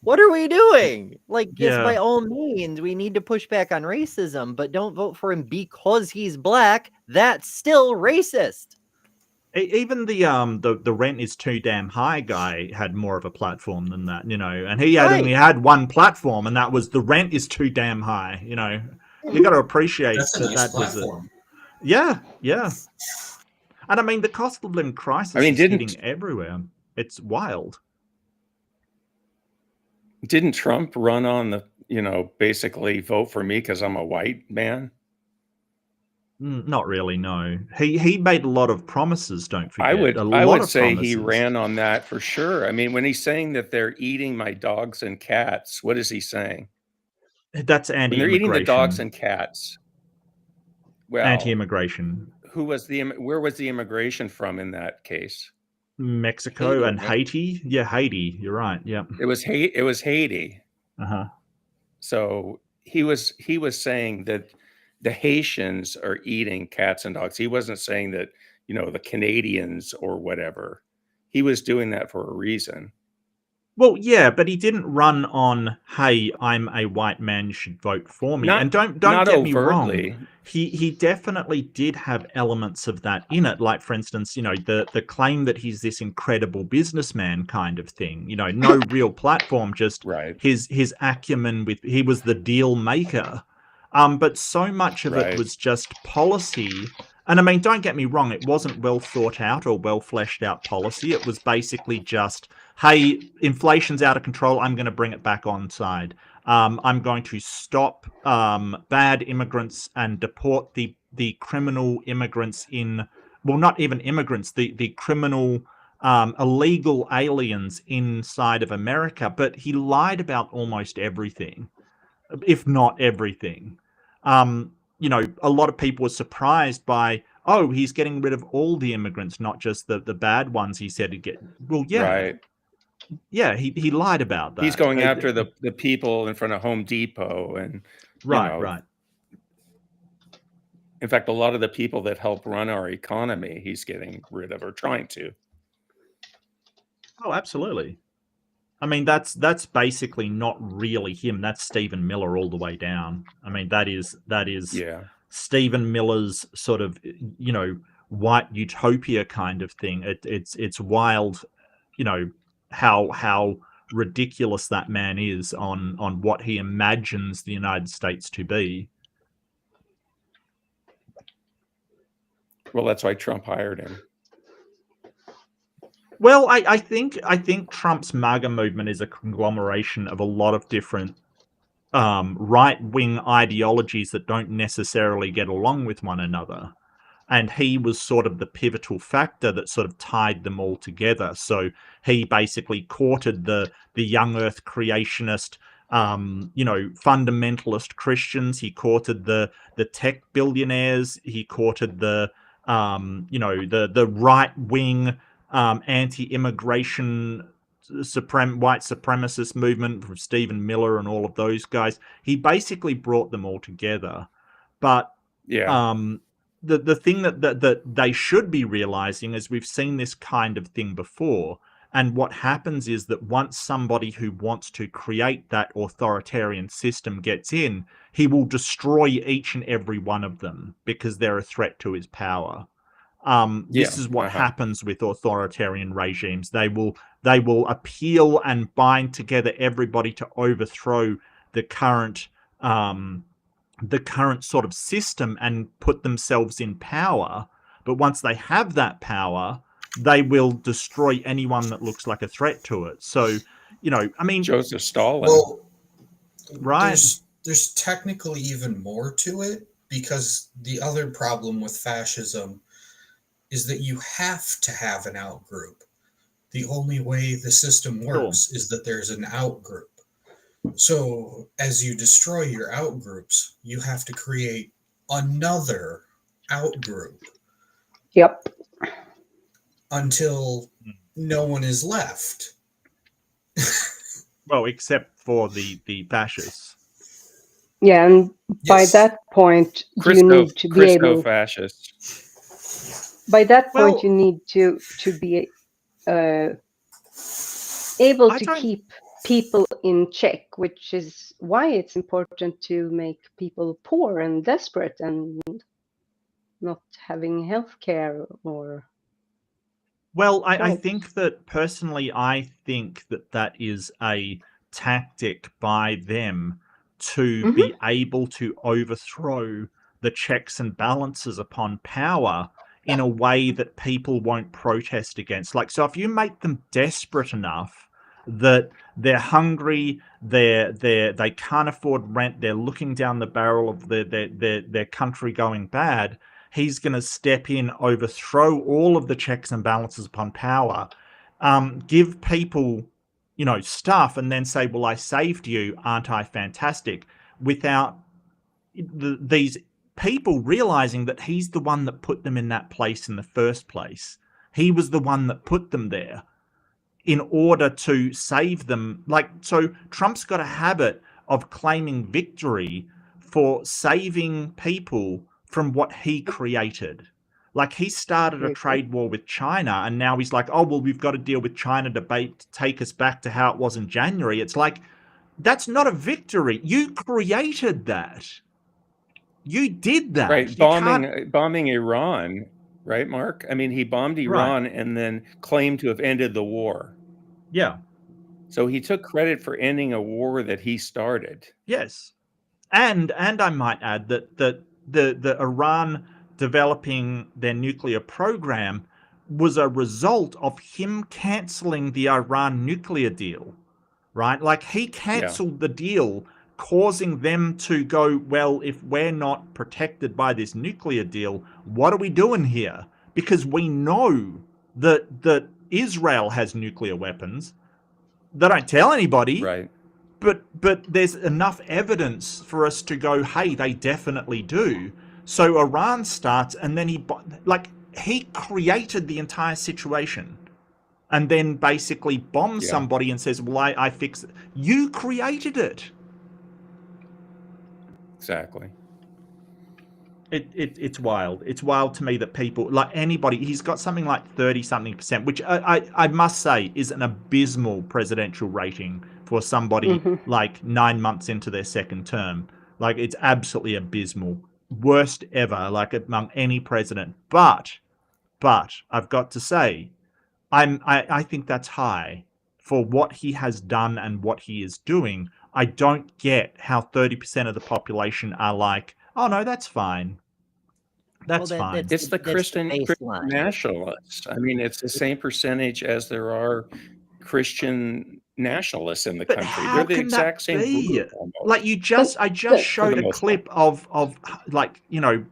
what are we doing? Like, yes, by all means, we need to push back on racism, but don't vote for him because he's black. That's still racist. Even the rent is too damn high guy had more of a platform than that, and he had only had one platform, and that was the rent is too damn high. You got to appreciate that platform. Yeah. And I mean, the cost of living crisis is hitting everywhere. It's wild. Didn't Trump run on the, basically vote for me because I'm a white man? Not really, no. He made a lot of promises, don't forget. I would say he ran on that for sure. I mean, when he's saying that they're eating my dogs and cats, what is he saying? That's anti-immigration. When they're eating the dogs and cats. Well, anti-immigration. Where was the immigration from in that case? Mexico Haiti, and Haiti. Yeah, Haiti. You're right. Yeah. It was Haiti. Uh-huh. So he was saying that the Haitians are eating cats and dogs. He wasn't saying that, the Canadians or whatever. He was doing that for a reason. Well, yeah, but he didn't run on, hey, I'm a white man, you should vote for me. And don't get me wrong. He definitely did have elements of that in it. Like, for instance, the claim that he's this incredible businessman kind of thing. No real platform, just his acumen he was the deal maker. But so much of it was just policy. And I mean, don't get me wrong, it wasn't well thought out or well fleshed out policy. It was basically just, hey, inflation's out of control, I'm going to bring it back on side. I'm going to stop bad immigrants and deport the criminal immigrants not even immigrants, the criminal illegal aliens inside of America. But he lied about almost everything, if not everything. A lot of people were surprised by, he's getting rid of all the immigrants, not just the bad ones he said he'd get. Well, yeah. Right. Yeah, he lied about that. He's going after the people in front of Home Depot and right. In fact, a lot of the people that help run our economy, he's getting rid of or trying to. Oh, absolutely. I mean, that's basically not really him. That's Stephen Miller all the way down. I mean, that is Stephen Miller's sort of, white utopia kind of thing. It's wild, how ridiculous that man is on what he imagines the United States to be. Well, that's why Trump hired him. Well, I think Trump's MAGA movement is a conglomeration of a lot of different right-wing ideologies that don't necessarily get along with one another. And he was sort of the pivotal factor that sort of tied them all together. So he basically courted the young earth creationist, fundamentalist Christians. He courted the tech billionaires. He courted the right-wing anti-immigration white supremacist movement from Stephen Miller and all of those guys. He basically brought them all together. But the thing that they should be realizing is we've seen this kind of thing before. And what happens is that once somebody who wants to create that authoritarian system gets in, he will destroy each and every one of them because they're a threat to his power. This is what happens with authoritarian regimes. They will appeal and bind together everybody to overthrow the current sort of system and put themselves in power. But once they have that power, they will destroy anyone that looks like a threat to it. So, I mean, Joseph Stalin. Well, right. There's technically even more to it, because the other problem with fascism is that you have to have an outgroup. The only way the system works is that there's an outgroup. So as you destroy your outgroups, you have to create another outgroup. Yep. Until no one is left. Well, except for the fascists. Yeah, and by that point, you need to be able. Fascists. By that point, you need to be able to keep people in check, which is why it's important to make people poor and desperate and not having health care or... Well, I think that personally, I think that is a tactic by them to be able to overthrow the checks and balances upon power in a way that people won't protest against. Like, so if you make them desperate enough that they're hungry, they can't afford rent, they're looking down the barrel of their country going bad, he's going to step in, overthrow all of the checks and balances upon power, give people, stuff, and then say, well, I saved you, aren't I fantastic? Without these people realizing that he's the one that put them in that place in the first place. He was the one that put them there in order to save them. Like, so Trump's got a habit of claiming victory for saving people from what he created. Like, he started a trade war with China, and now he's like, oh, well, we've got to deal with China to take us back to how it was in January. It's like, that's not a victory. You created that. You did that. Right, bombing Iran, right, Mark? I mean, he bombed Iran and then claimed to have ended the war. Yeah. So he took credit for ending a war that he started. Yes. And I might add that the Iran developing their nuclear program was a result of him canceling the Iran nuclear deal, right? Like, he canceled the deal, causing them to go, well, if we're not protected by this nuclear deal, what are we doing here? Because we know that Israel has nuclear weapons. They don't tell anybody. Right. But there's enough evidence for us to go, hey, they definitely do. So Iran starts, and then he created the entire situation, and then basically bombs somebody and says, well, I fixed it. You created it. Exactly. It's wild. It's wild to me that people, like anybody, he's got something like 30-something%, which I must say is an abysmal presidential rating for somebody like 9 months into their second term. Like, it's absolutely abysmal. Worst ever, like, among any president. But I've got to say, I think that's high for what he has done and what he is doing. I don't get how 30% of the population are like, oh no, that's fine. That's Well, fine. It's the Christian baseline. nationalists. I mean, it's the same percentage as there are Christian nationalists in the But country. how They're the can that exact same be? group almost. Like I just but- showed For the a most clip of like, you know,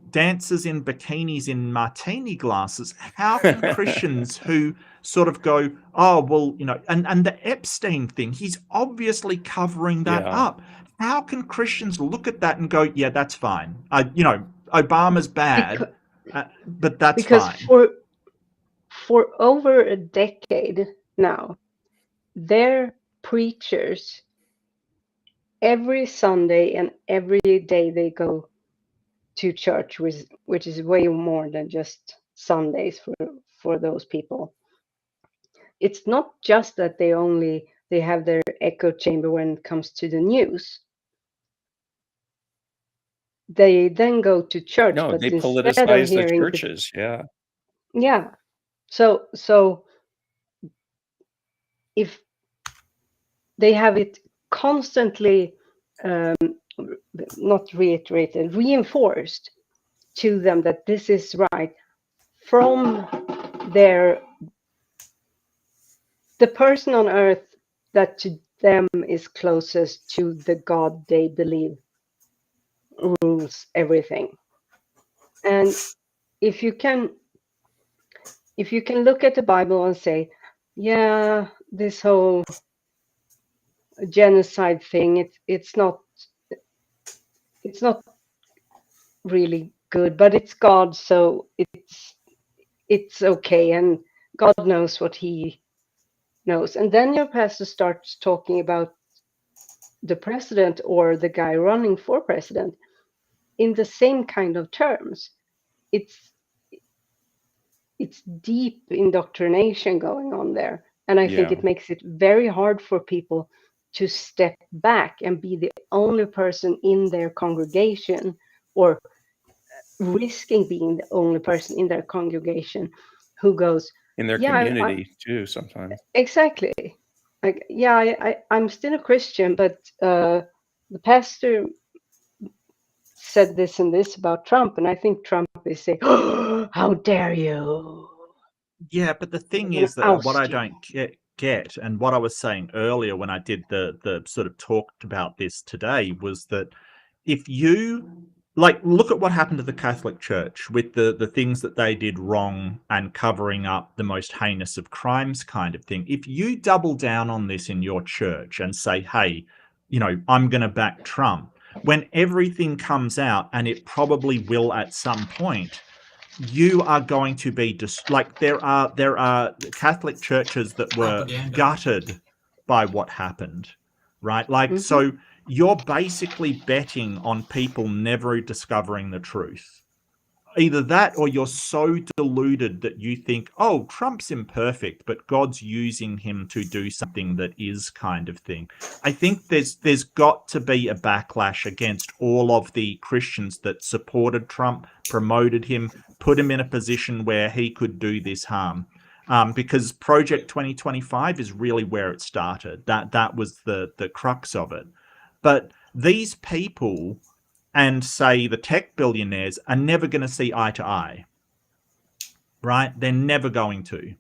dancers in bikinis in martini glasses. How can Christians who sort of go, oh, well, you know, and the Epstein thing, he's obviously covering that Yeah. up. How can Christians look at that and go, yeah, that's fine. You know, Obama's bad, but that's because fine. for over a decade now, their preachers, every Sunday and every day they go to church, which is way more than just Sundays for those people. It's not just that they have their echo chamber when it comes to the news. They then go to church, No, but they instead of politicize the hearing churches. Yeah. yeah. So if they have it constantly not reiterated, reinforced to them that this is right from the person on earth that to them is closest to the God they believe rules everything. And if you can look at the Bible and say, yeah, this whole genocide thing, it's not really good, but it's God, so it's okay, and God knows what he knows. And then your pastor starts talking about the president or the guy running for president in the same kind of terms. It's deep indoctrination going on there, and I think Yeah. it makes it very hard for people to step back and be the only person in their congregation, or risking being the only person in their congregation who goes, In their yeah, community too, sometimes. exactly. Like, yeah, I'm still a Christian, but the pastor said this and this about Trump, and I think Trump is saying, oh, how dare you? Yeah, but the thing I'm is that gonna what I oust you. don't get, and what I was saying earlier when I did the sort of talked about this today, was that if you like look at what happened to the Catholic Church with the things that they did wrong and covering up the most heinous of crimes kind of thing, if you double down on this in your church and say, hey, you know, I'm going to back Trump, when everything comes out, and it probably will at some point, you are going to be like there are Catholic churches that were Propaganda. gutted by what happened, right? Like, Mhm. so you're basically betting on people never discovering the truth. Either that, or you're so deluded that you think, oh, Trump's imperfect, but God's using him to do something that is kind of thing. I think there's got to be a backlash against all of the Christians that supported Trump, promoted him, put him in a position where he could do this harm. Because Project 2025 is really where it started. That was the crux of it. But these people, and say the tech billionaires, are never going to see eye to eye, right? They're never going to.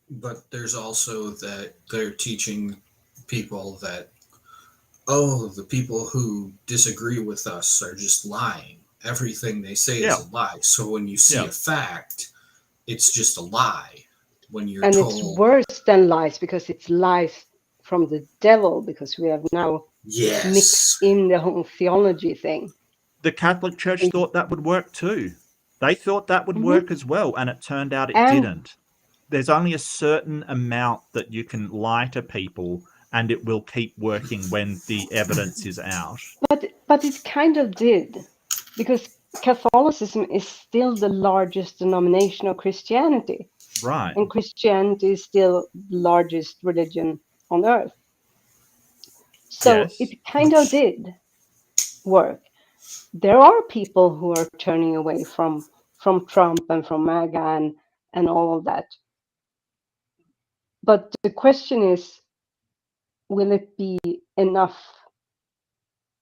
But there's also that they're teaching people that, oh, the people who disagree with us are just lying. Everything they say is a lie. So when you see a fact, it's just a lie. When you're And told, it's worse than lies, because it's lies from the devil, because we have now yes, mixed in the whole theology thing. The Catholic Church thought that would work too. They thought that would work as well, and it turned out it didn't. There's only a certain amount that you can lie to people, and it will keep working when the evidence is out. But it kind of did, because Catholicism is still the largest denomination of Christianity. Right. And Christianity is still the largest religion on earth. So Yes. it kind of did work. There are people who are turning away from Trump and from MAGA and all of that. But the question is, will it be enough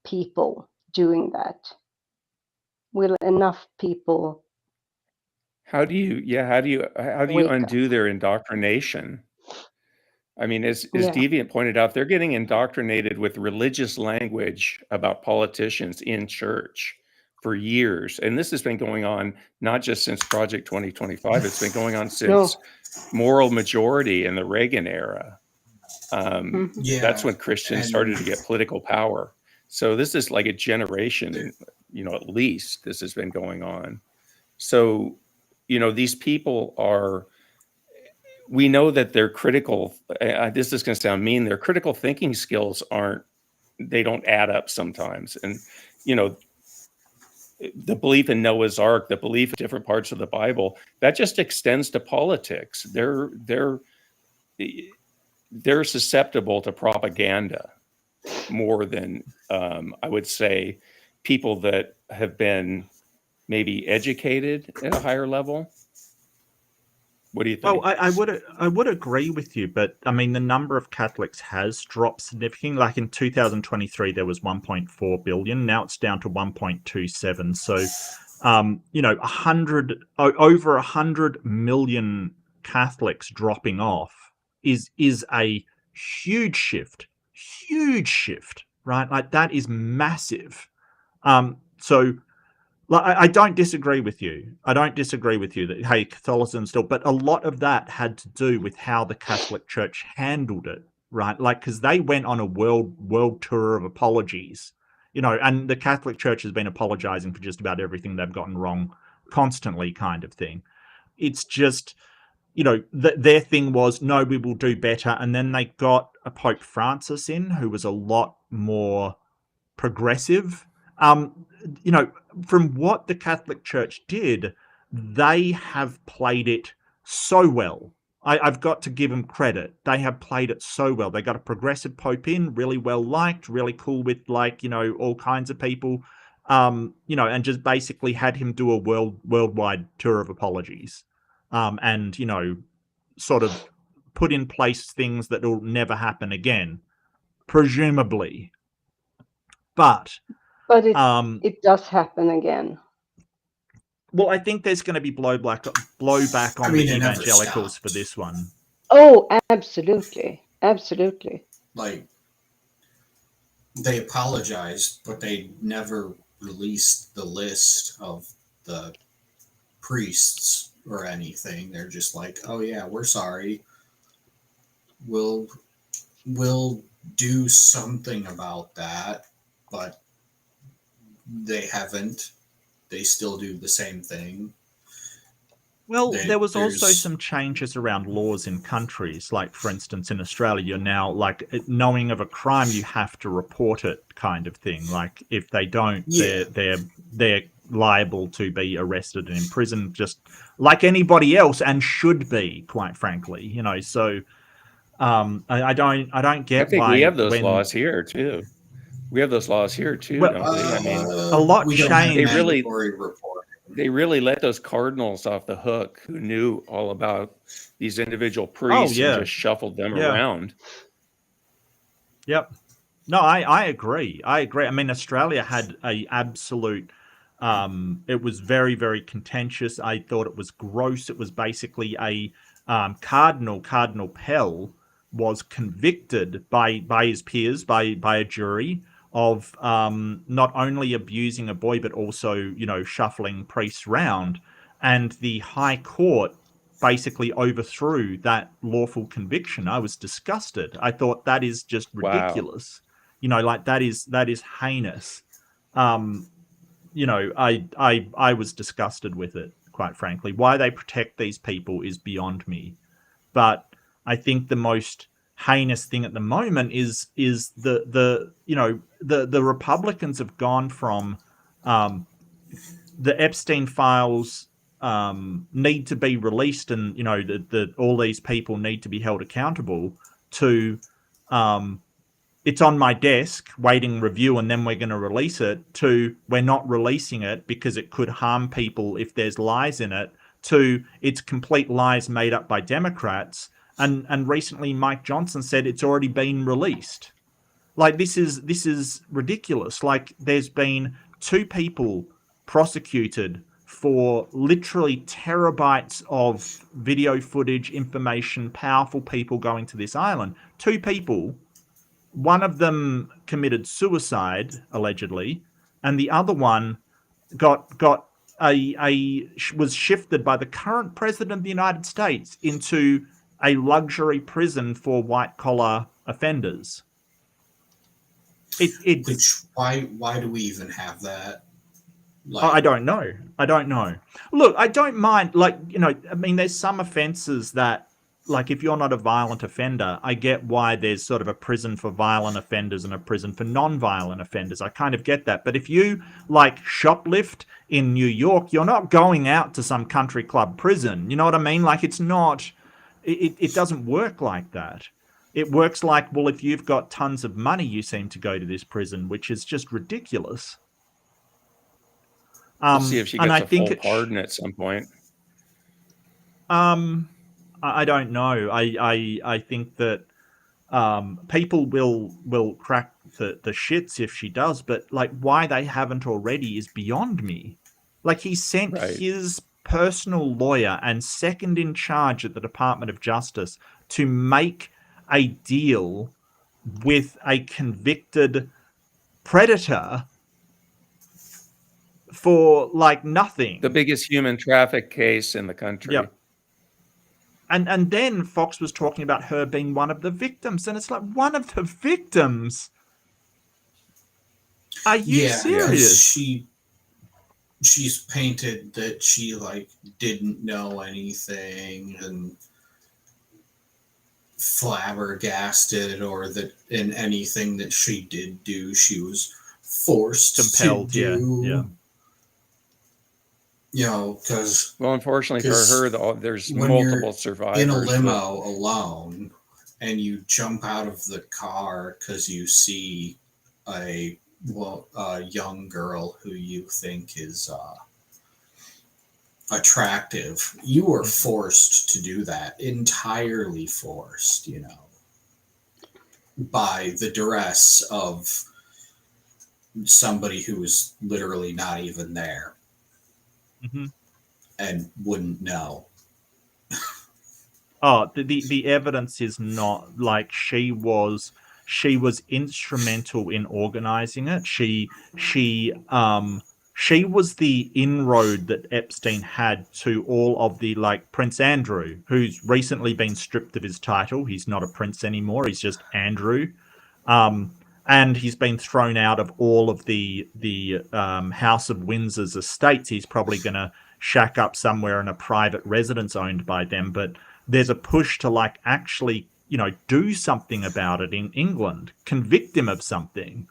people doing that? will enough people How do you wake up? undo their indoctrination? I mean, as Yeah. Deviant pointed out, they're getting indoctrinated with religious language about politicians in church for years. And this has been going on not just since Project 2025, it's been going on No. since moral majority in the Reagan era. Mhm. That's Yeah, when Christians started to and get political power. So this is like a generation, at least this has been going on. So, these people we know that their critical, this is going to sound mean, their critical thinking skills they don't add up sometimes. And, the belief in Noah's Ark, the belief in different parts of the Bible, that just extends to politics. They're susceptible to propaganda more than, I would say, people that have been maybe educated at a higher level. What do you think? Well, I would agree with you, but I mean the number of Catholics has dropped significantly. Like in 2023, there was 1.4 billion. Now it's down to 1.27. So, over 100 million Catholics dropping off is a huge shift, right? Like that is massive. So. Like, I don't disagree with you. I don't disagree with you that, hey, Catholicism still, but a lot of that had to do with how the Catholic Church handled it, right? Like, because they went on a world tour of apologies, and the Catholic Church has been apologizing for just about everything they've gotten wrong constantly, kind of thing. It's just, their thing was, no, we will do better. And then they got a Pope Francis in, who was a lot more progressive. From what the Catholic Church did, they have played it so well. I've got to give them credit. They have played it so well. They got a progressive Pope in, really well liked, really cool with all kinds of people, and just basically had him do a worldwide tour of apologies, and sort of put in place things that will never happen again, presumably. But it does happen again. Well, I think there's going to be blowback on the evangelicals for this one. Oh, absolutely. Absolutely. Like, they apologized, but they never released the list of the priests or anything. They're just like, oh yeah, we're sorry. We'll do something about that, but they haven't. They still do the same thing. Well, there was also some changes around laws in countries. Like, for instance, in Australia, you're now, like, knowing of a crime, you have to report it, kind of thing. Like, if they don't, they're liable to be arrested and imprisoned, just like anybody else, and should be, quite frankly. So I don't get why. I think we have those laws here too. We have those laws here too, don't we? I mean, a lot changed. They really let those cardinals off the hook who knew all about these individual priests and just shuffled them around. Yep. No, I agree. I mean, Australia had a absolute, it was very, very contentious. I thought it was gross. It was basically a Cardinal Pell was convicted by his peers, by a jury, of not only abusing a boy, but also, shuffling priests round. And the High Court basically overthrew that lawful conviction. I was disgusted. I thought that is just ridiculous. Wow. Like that is heinous. I was disgusted with it, quite frankly. Why they protect these people is beyond me. But I think the most heinous thing at the moment is the Republicans have gone from the Epstein files need to be released, and all these people need to be held accountable, to it's on my desk waiting review and then we're going to release it, to we're not releasing it because it could harm people if there's lies in it, to it's complete lies made up by Democrats. And recently Mike Johnson said it's already been released. Like, this is ridiculous. Like, there's been 2 people prosecuted for literally terabytes of video footage, information, powerful people going to this island. 2 people, one of them committed suicide, allegedly, and the other one was shifted by the current president of the United States into a luxury prison for white-collar offenders. Why do we even have that? I don't know. Look, I don't mind, like, you know, I mean, there's some offenses that, like, if you're not a violent offender, I get why there's sort of a prison for violent offenders and a prison for non-violent offenders. I kind of get that. But if you, like, shoplift in New York, you're not going out to some country club prison. You know what I mean? Like, it's not, it doesn't work like that. It works like, well, if you've got tons of money, you seem to go to this prison, which is just ridiculous. We'll see if she gets a full pardon at some point. I don't know. I think that people will crack the shits if she does, but like why they haven't already is beyond me. Like he sent his personal lawyer and second in charge at the Department of Justice to make a deal with a convicted predator for like nothing. The biggest human traffic case in the country. Yep. And then Fox was talking about her being one of the victims, and it's like, one of the victims? Are you serious? She's painted that she like didn't know anything and flabbergasted, or that in anything that she did do, she was forced compelled to do. Yeah. You know, because unfortunately for her, there's multiple survivors. In a limo alone, and you jump out of the car because you see a young girl who you think is attractive, you are forced to do that, entirely forced, you know, by the duress of somebody who was literally not even there. Mm-hmm. And wouldn't know. The evidence is not like she was instrumental in organizing it. She was the inroad that Epstein had to all of the, like, Prince Andrew, who's recently been stripped of his title. He's not a prince anymore. He's just Andrew. And he's been thrown out of all of the House of Windsor's estates. He's probably going to shack up somewhere in a private residence owned by them. But there's a push to, like, actually, you know, do something about it in England, convict him of something.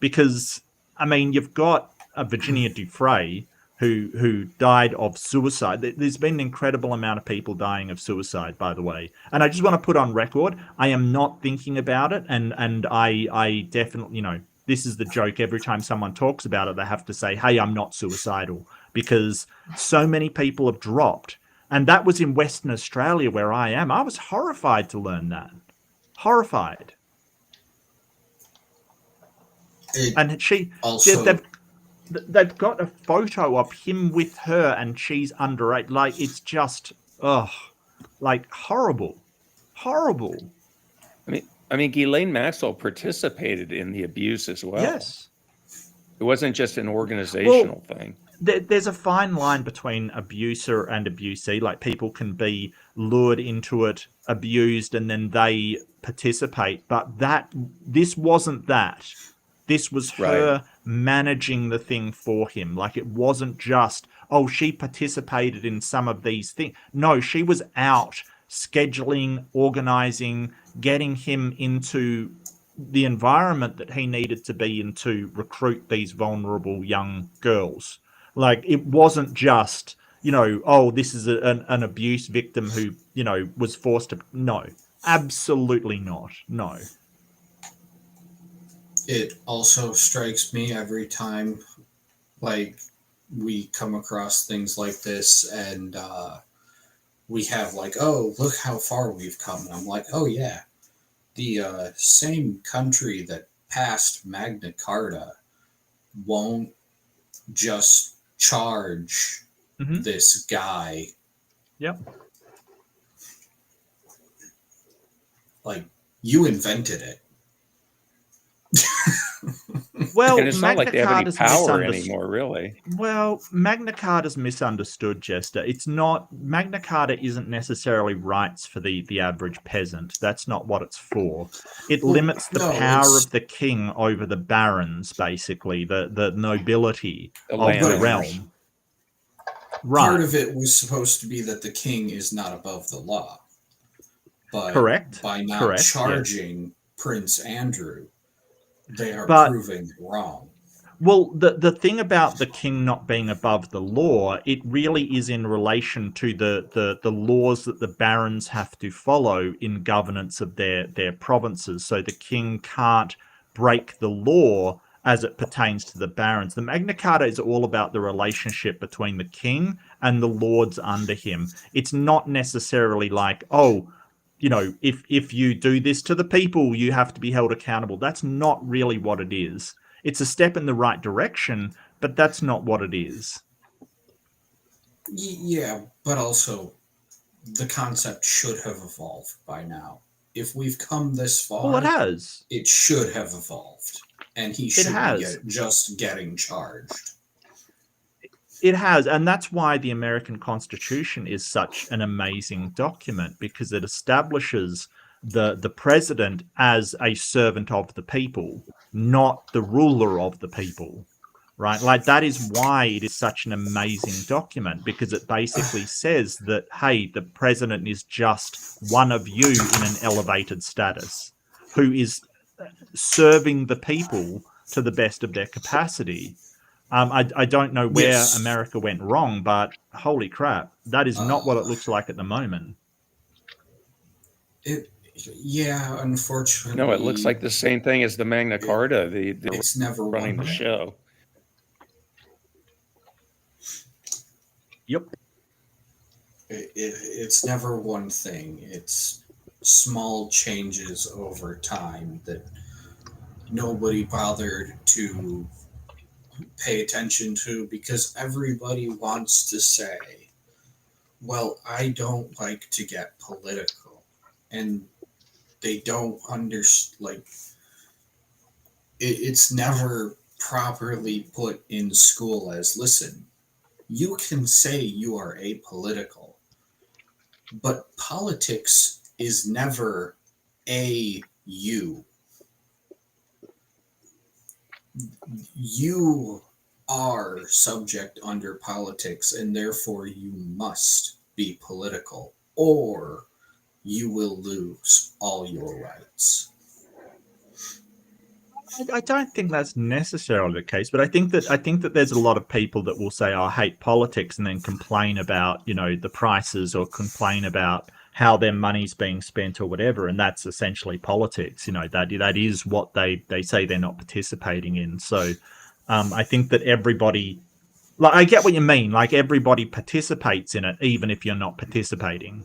Because, I mean, you've got Virginia Dufresne, who died of suicide. There's been an incredible amount of people dying of suicide, by the way. And I just want to put on record, I am not thinking about it. And I definitely, you know, this is the joke. Every time someone talks about it, they have to say, hey, I'm not suicidal. Because so many people have dropped. And that was in Western Australia where I am. I was horrified to learn that. Horrified. And they've got a photo of him with her and she's underage. Like, it's just, like horrible. Horrible. I mean, Ghislaine Maxwell participated in the abuse as well. Yes. It wasn't just an organizational thing. There's a fine line between abuser and abusee. Like, people can be lured into it, abused, and then they participate. But this wasn't that. This was her managing the thing for him. Like, it wasn't just, she participated in some of these things. No, she was out scheduling, organizing, getting him into the environment that he needed to be in to recruit these vulnerable young girls. Like, it wasn't just, you know, this is an abuse victim who, you know, was forced to. No, absolutely not. No. It also strikes me every time, like, we come across things like this and we have like, look how far we've come. And I'm like, yeah, the same country that passed Magna Carta won't just charge this guy. Yep. Like, you invented it. Well, And it's not like they have any Carta's power anymore, really. Well, Magna Carta's misunderstood, Jester. It's not, Magna Carta isn't necessarily rights for the average peasant. That's not what it's for. It limits the power of the king over the barons, basically, the nobility of the realm. Right. Part of it was supposed to be that the king is not above the law. But by not charging Prince Andrew, they are proving wrong. Well, the thing about the king not being above the law, it really is in relation to the laws that the barons have to follow in governance of their provinces. So the king can't break the law as it pertains to the barons. The Magna Carta is all about the relationship between the king and the lords under him. It's not necessarily like, oh, you know, if you do this to the people, you have to be held accountable. That's not really what it is. It's a step in the right direction, but that's not what it is. Yeah, but also the concept should have evolved by now. If we've come this far, well, it has. It should have evolved, and he should be just getting charged. It has, and that's why the American Constitution is such an amazing document, because it establishes the president as a servant of the people, not the ruler of the people, right? Like, that is why it is such an amazing document, because it basically says that, hey, the president is just one of you in an elevated status who is serving the people to the best of their capacity. I don't know where America went wrong, but holy crap, that is not what it looks like at the moment. Yeah, unfortunately. No, it looks like the same thing as the Magna Carta. It's never running the show. Yep. It's never one thing. It's small changes over time that nobody bothered to pay attention to, because everybody wants to say, well, I don't like to get political. And they don't understand, like, it's never properly put in school as, listen, you can say you are apolitical, but politics is never a you. You are subject under politics, and therefore you must be political, or you will lose all your rights. I don't think that's necessarily the case, but I think that there's a lot of people that will say, "Oh, I hate politics," and then complain about, you know, the prices, or complain about how their money's being spent or whatever, and that's essentially politics. You know, that is what they say they're not participating in. So I think that everybody, like, I get what you mean, like, everybody participates in it, even if you're not participating,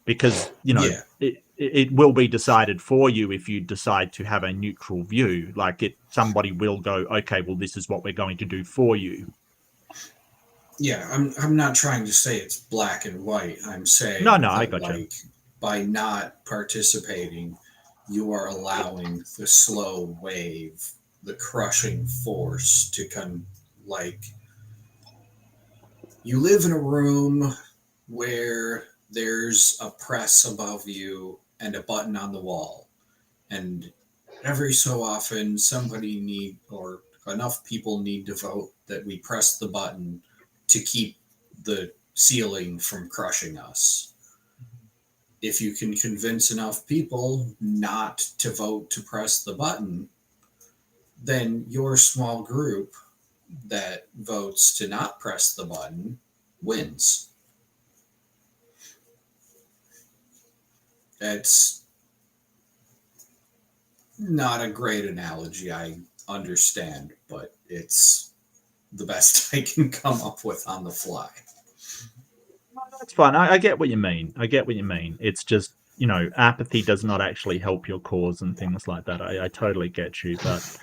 because, you know, it will be decided for you if you decide to have a neutral view. Like, somebody will go, okay, well, this is what we're going to do for you. Yeah, I'm not trying to say it's black and white. I'm saying no, I got you. By not participating, you are allowing the slow wave, the crushing force to come. Like, you live in a room where there's a press above you and a button on the wall, and every so often enough people need to vote that we press the button to keep the ceiling from crushing us. If you can convince enough people not to vote to press the button, then your small group that votes to not press the button wins. It's not a great analogy, I understand, but it's the best I can come up with on the fly. That's fine. I get what you mean. It's just, you know, apathy does not actually help your cause and things like that. I totally get you, but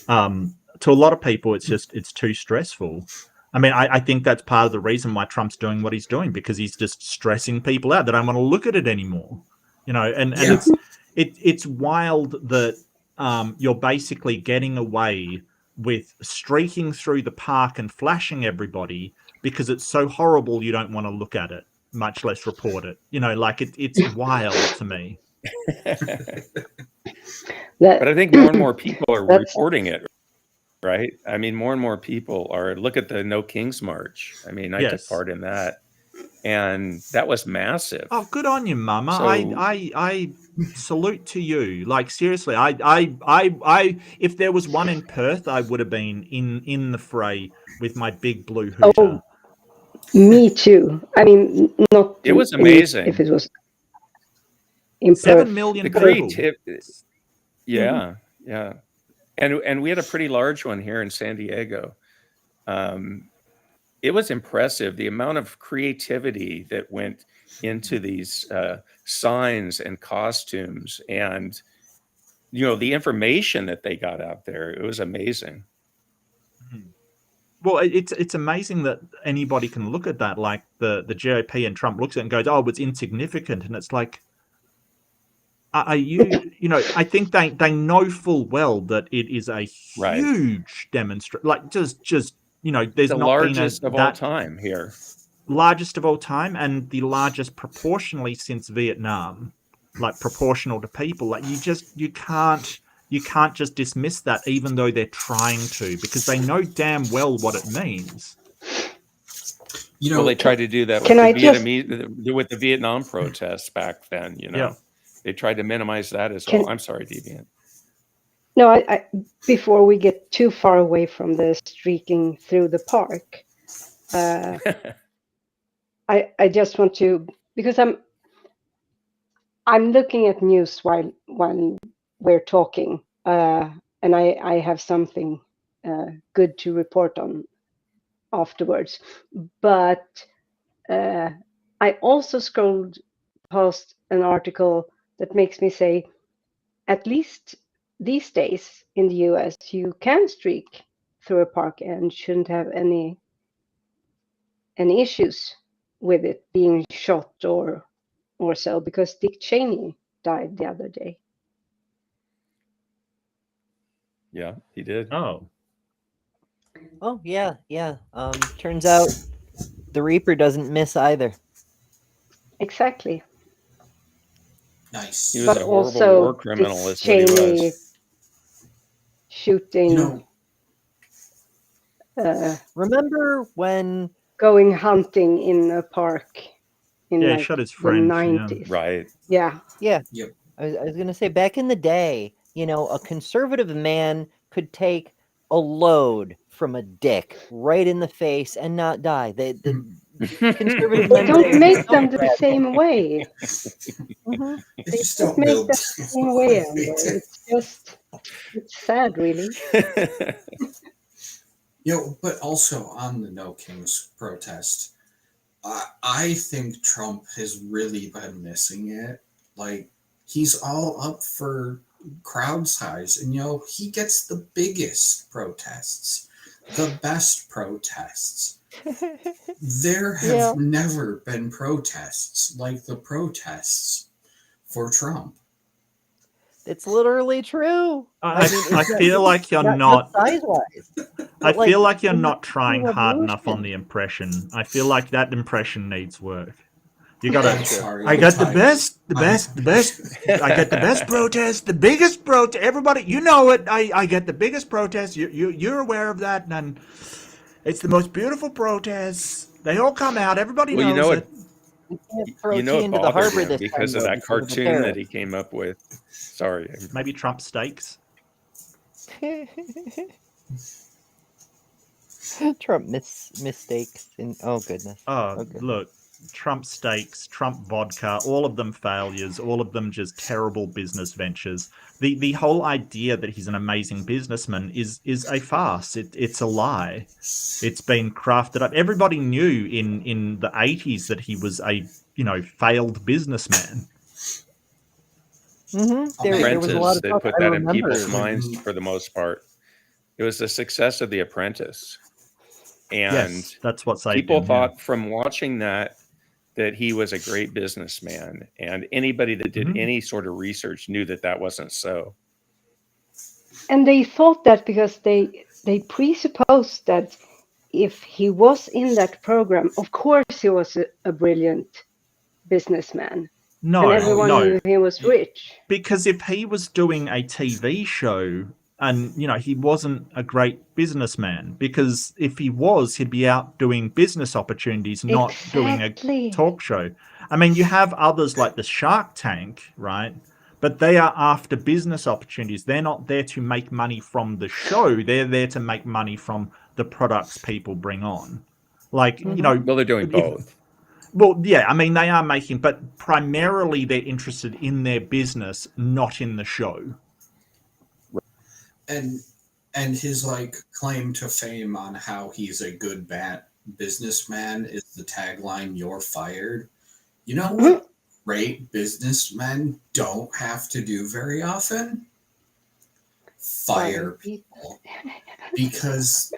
to a lot of people, it's too stressful. I mean, I think that's part of the reason why Trump's doing what he's doing, because he's just stressing people out. They don't want to look at it anymore, you know. And it's wild that you're basically getting away with streaking through the park and flashing everybody because it's so horrible you don't want to look at it, much less report it. You know, like it's wild to me. But I think more and more people are reporting it, right? I mean, more and more people are. Look at the No Kings March. I mean, I took part in that, and that was massive. Oh, good on you, Mama. So, I salute to you. Like, seriously, I if there was one in Perth, I would have been in the fray with my big blue hooter. Oh, me too. I mean, not. It was amazing. If it was in 7 Perth. million the people. creativity. Yeah, yeah. And we had a pretty large one here in San Diego. It was impressive, the amount of creativity that went into these signs and costumes, and you know, the information that they got out there. It was amazing. Well, it's amazing that anybody can look at that. Like the GOP and Trump looks at it and goes, "Oh, it's insignificant," and it's like, are you? You know, I think they know full well that it is a huge demonstration. Like just. You know, there's the not largest been of all time here. Largest of all time, and the largest proportionally since Vietnam, like proportional to people. Like you can't just dismiss that, even though they're trying to, because they know damn well what it means. You know, well, they tried to do that with the Vietnam protests back then. You know, they tried to minimize that as well. I'm sorry, Deviant. No, I before we get too far away from the streaking through the park, I just want to, because I'm looking at news while we're talking, and I have something good to report on afterwards. But I also scrolled past an article that makes me say, at least these days in the US, you can streak through a park and shouldn't have any issues with it being shot or so, because Dick Cheney died the other day. Yeah, he did. Oh yeah. Turns out the Reaper doesn't miss either. Exactly. Nice. He was a horrible war criminal, is what he was. Shooting. Remember when going hunting in a park in he shot his friend, the 90s? Yeah. Right. Yeah. Yeah. Yep. I was going to say, back in the day, you know, a conservative man could take a load from a dick right in the face and not die. The conservative men don't make them the same way. They just don't make them the same way, Amber. It's sad, really. You know, but also on the No Kings protest, I think Trump has really been missing it. Like, he's all up for crowd size, and you know, he gets the biggest protests, the best protests. There have never been protests like the protests for Trump. It's literally true. I feel like you're not. I feel like you're not trying hard enough on the impression. I feel like that impression needs work. You gotta. I got the best. I get the best protest, the biggest protest. Everybody, you know it. I get the biggest protest. You're aware of that, and it's the most beautiful protest. They all come out. Everybody knows it. You know it bothered him because of that cartoon that he came up with. Sorry. Maybe Trump steaks. Trump mistakes. Oh, goodness. Oh, look. Trump steaks, Trump vodka, all of them failures, all of them just terrible business ventures. The whole idea that he's an amazing businessman is a farce. It's a lie. It's been crafted up. Everybody knew in the 80s that he was a failed businessman. There was a lot of that put that in people's minds for the most part. It was the success of The Apprentice. And Yes, that's what saved people him, yeah. thought from watching that he was a great businessman. And anybody that did any sort of research knew that wasn't so. And they thought that because they presupposed that if he was in that program, of course he was a brilliant businessman. No, and everyone no. knew he was rich. Because if he was doing a TV show and, you know, he wasn't a great businessman, because if he was, he'd be out doing business opportunities, not doing a talk show. I mean, you have others like the Shark Tank, right? But they are after business opportunities. They're not there to make money from the show. They're there to make money from the products people bring on. Like, you know... Well, they're doing both. Well, yeah, I mean, they are making, but primarily they're interested in their business, not in the show. And his like claim to fame on how he's a good businessman is the tagline, "You're fired." You know what great businessmen don't have to do very often? Fire people. Because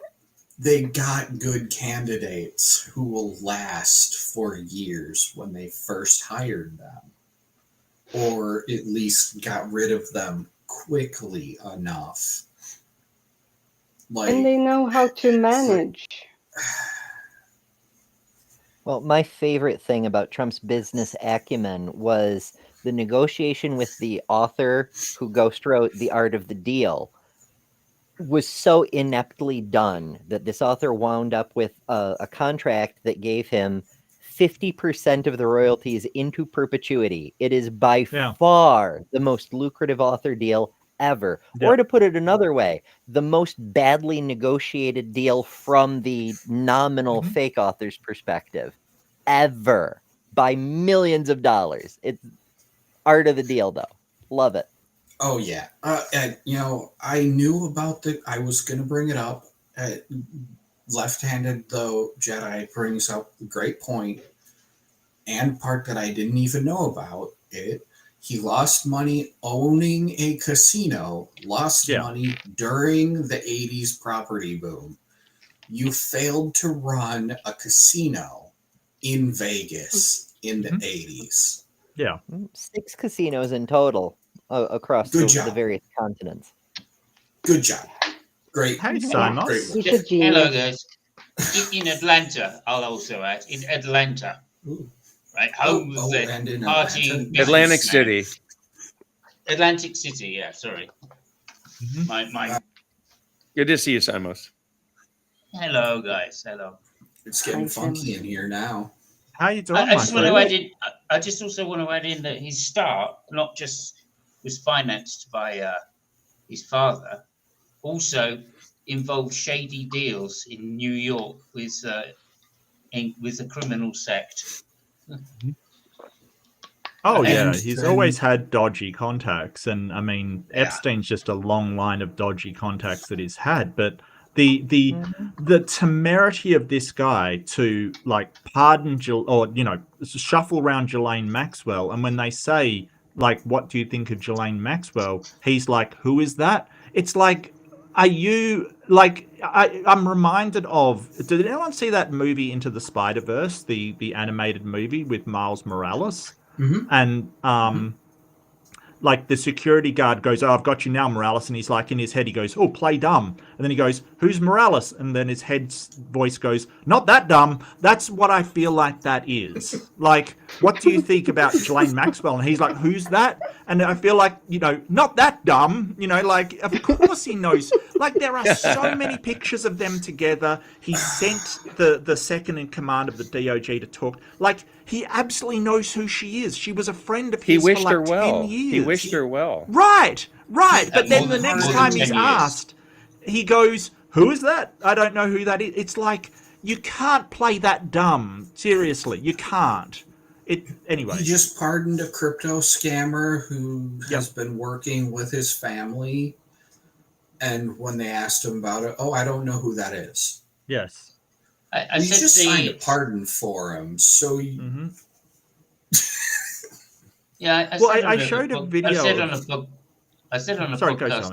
they got good candidates who will last for years when they first hired them, or at least got rid of them quickly enough. And they know how to manage. Well, my favorite thing about Trump's business acumen was the negotiation with the author who ghostwrote The Art of the Deal was so ineptly done that this author wound up with a contract that gave him 50% of the royalties into perpetuity. It is by far the most lucrative author deal ever. Or to put it another way, the most badly negotiated deal from the nominal fake author's perspective ever, by millions of dollars. It's Art of the Deal, though. Love it. Oh yeah, and, you know, I knew about I was going to bring it up. Left-handed though Jedi brings up a great point, and part that I didn't even know about it. He lost money owning a casino. Lost money during the '80s property boom. You failed to run a casino in Vegas in the '80s. Yeah, 6 casinos in total. Across the various continents. Good job. Great. Hey, Simon. Hello, guys. In Atlanta, I'll also add. In Atlanta. Right? Home of the partying Atlantic City. Atlantic City, yeah, sorry. My. Good to see you, Simos. Hello, guys. Hello. It's getting funky in here now. How you doing, I just want to add in. I just also want to add in that his start not just was financed by his father, also involved shady deals in New York with a criminal sect. Oh yeah, he's always had dodgy contacts, and I mean Epstein's just a long line of dodgy contacts that he's had, but the temerity of this guy to like pardon shuffle around Ghislaine Maxwell, and when they say like, what do you think of Ghislaine Maxwell, he's like, who is that? It's like, are you like, I'm reminded of, did anyone see that movie Into the Spider-Verse, the animated movie with Miles Morales? And like the security guard goes, "Oh, I've got you now, Morales," and he's like, in his head he goes, "Oh, play dumb," and then he goes, "Who's Morales?" and then his head's voice goes, "Not that dumb." That's what I feel like that is. Like, what do you think about Ghislaine Maxwell? And he's like, "Who's that?" And I feel like, you know, not that dumb, you know, like, of course he knows. Like, there are so many pictures of them together. He sent the second in command of the DOG to talk. Like, he absolutely knows who she is. She was a friend of his for like 10 years. He wished her well. Right. But then the next time he's asked, he goes, "Who is that? I don't know who that is." It's like, you can't play that dumb. Seriously, you can't. Anyway. He just pardoned a crypto scammer who has been working with his family. And when they asked him about it, "Oh, I don't know who that is." Yes. You just signed a pardon for him, so you... Yeah, I showed a video. I said on a podcast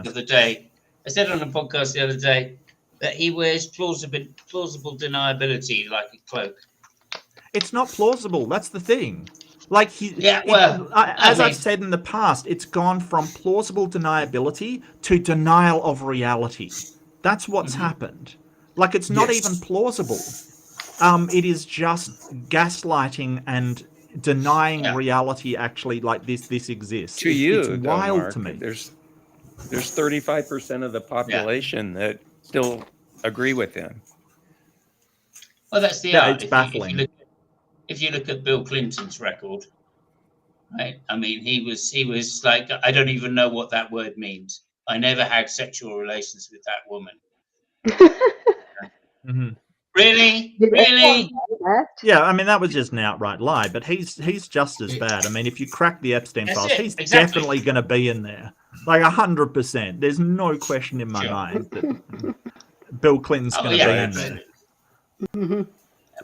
the other day that he wears plausible deniability like a cloak. It's not plausible. That's the thing. Like I I've mean, said in the past, it's gone from plausible deniability to denial of reality. That's what's happened. Like it's not even plausible. It is just gaslighting and denying reality. Actually, like this exists. To you, it's wild Mark, to me. There's 35% of the population that still agree with him. Well, that's the Yeah, art. it's baffling. If you look at Bill Clinton's record, right? I mean, he was like, I don't even know what that word means. I never had sexual relations with that woman. Really? Really? Yeah, I mean that was just an outright lie, but he's just as bad. I mean, if you crack the Epstein files, he's definitely going to be in there, like 100%. There's no question in my mind that Bill Clinton's going to be in there.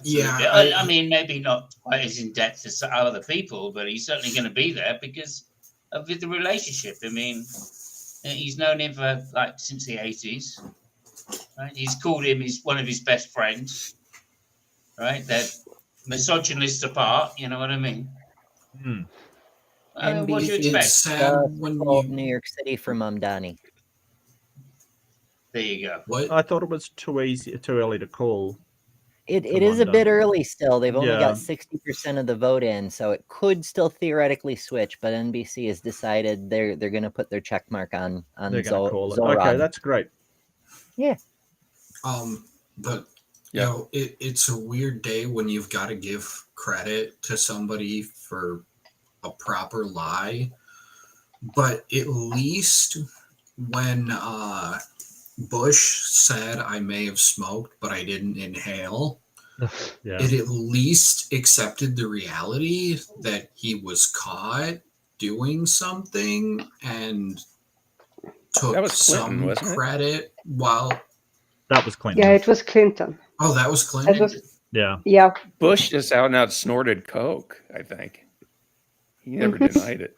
Yeah, I mean, maybe not quite as in depth as other people, but he's certainly going to be there because of the relationship. I mean, he's known him for like since the 80s. Right? He's called him one of his best friends. Right? They're misogynists apart. You know what I mean? And what do you expect? New York City for Mamdani. There you go. What? I thought it was too early to call. It is a bit early still. They've only got Yeah. 60% of the vote in, so it could still theoretically switch. But NBC has decided they're going to put their check mark on They're going to call it. Zorod. Okay, that's great. Yeah. But you know, it's a weird day when you've got to give credit to somebody for a proper lie. But at least when Bush said I may have smoked, but I didn't inhale, it at least accepted the reality that he was caught doing something and took some credit while... That was Clinton. Yeah, it was Clinton. Oh, that was Clinton? Yeah. Bush just out and out snorted coke, I think. He never denied it.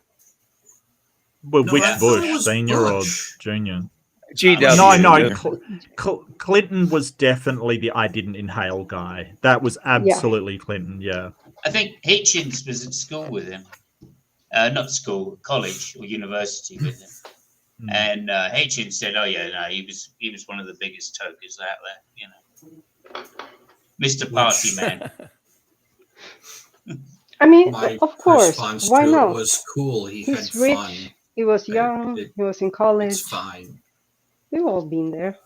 Well, which Bush, senior or junior? GW. No. Clinton was definitely the I didn't inhale guy. That was absolutely Clinton. Yeah. I think Hitchens was at school with him. Not school, college or university with him. And Hitchens said, "Oh yeah, no, he was one of the biggest tokers out there, you know, Mr. Party Man." I mean, My of course, response why to not? it was cool. He He's had rich. fun. He was young. He was in college. It's fine. We've all been there.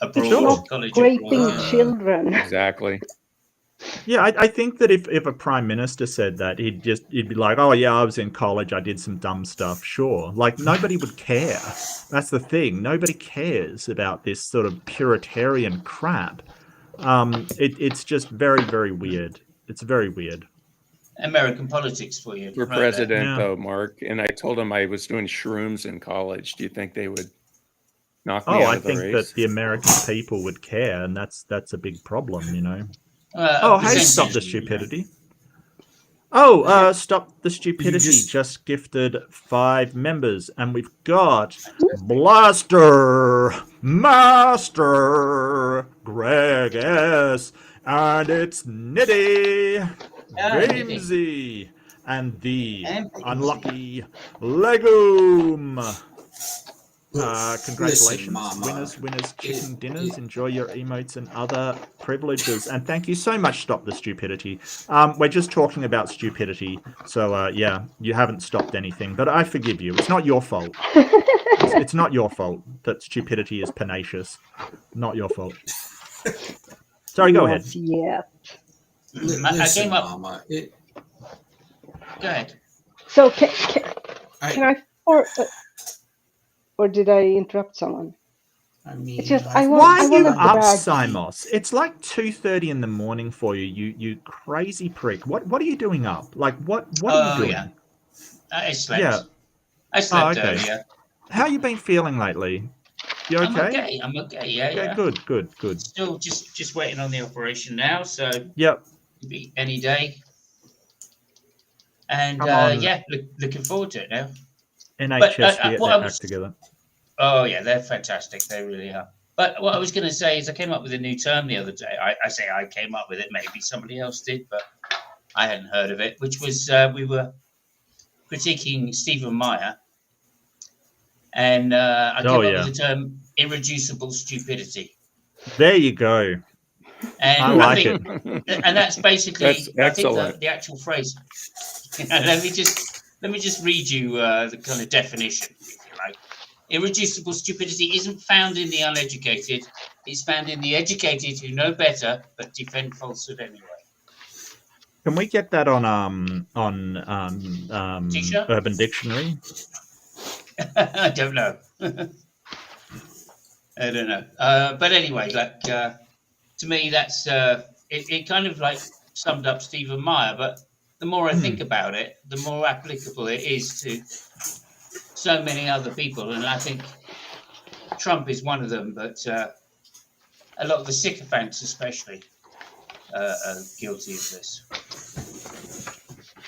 Abroad, college Raping abroad. children. Exactly. Yeah, I think that if a prime minister said that, he'd be like, "Oh yeah, I was in college, I did some dumb stuff." Sure, like nobody would care. That's the thing. Nobody cares about this sort of puritarian crap. It's just very, very weird. It's very weird. American politics for you. For president, though, Mark, and I told him I was doing shrooms in college. Do you think they would knock me out of the race? I think that the American people would care, and that's a big problem, you know. Hey, stop the stupidity. Stop the stupidity just gifted 5 members, and we've got Blaster Master Greg S, and it's Nitty Gamesy and the unlucky Legume. Congratulations, Listen, winners, chicken dinners. Enjoy your emotes and other privileges. And thank you so much, Stop the Stupidity. We're just talking about stupidity. So, yeah, you haven't stopped anything. But I forgive you. It's not your fault. It's not your fault that stupidity is pernicious. Not your fault. Sorry, go ahead. Yeah. Listen, Mama. Go ahead. So can I or did I interrupt someone? I mean, it's just why are you up, Simos? It's like 2:30 in the morning for you. You crazy prick. What are you doing up? Like what are you doing? Yeah. I slept. Yeah. I slept okay. earlier. How you been feeling lately? You okay? I'm okay. Yeah. Good. Still just waiting on the operation now. So yep. It'll be any day. And looking forward to it now. NHS to get their act together. Oh yeah, they're fantastic. They really are. But what I was going to say is I came up with a new term the other day. I say I came up with it. Maybe somebody else did, but I hadn't heard of it, which was we were critiquing Stephen Meyer, and I came up with the term irreducible stupidity. There you go. And I like think, it. And that's basically, I think the actual phrase. Let me just read you the kind of definition, if you like. Irreducible stupidity isn't found in the uneducated. It's found in the educated who know better but defend falsehood anyway. Can we get that on Urban Dictionary? I don't know. I don't know. But anyway, like to me, that's it. Kind of like summed up Stephen Meyer. But the more I think about it, the more applicable it is to so many other people, and I think Trump is one of them. But a lot of the sycophants, especially, are guilty of this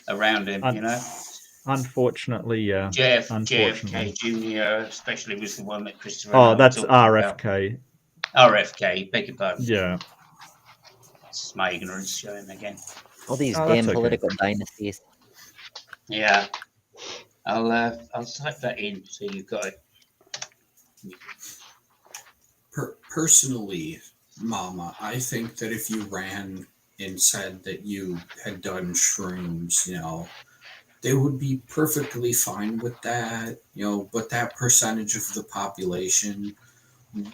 around him. You know. Unfortunately, yeah. JFK Jr. especially was the one that Christopher. Oh, that's RFK. RFK, beg your pardon. Yeah. This is my ignorance showing again. All these damn political dynasties. Yeah. I'll type that in so you've got it. Personally, Mama, I think that if you ran and said that you had done shrooms, you know, they would be perfectly fine with that, you know, but that percentage of the population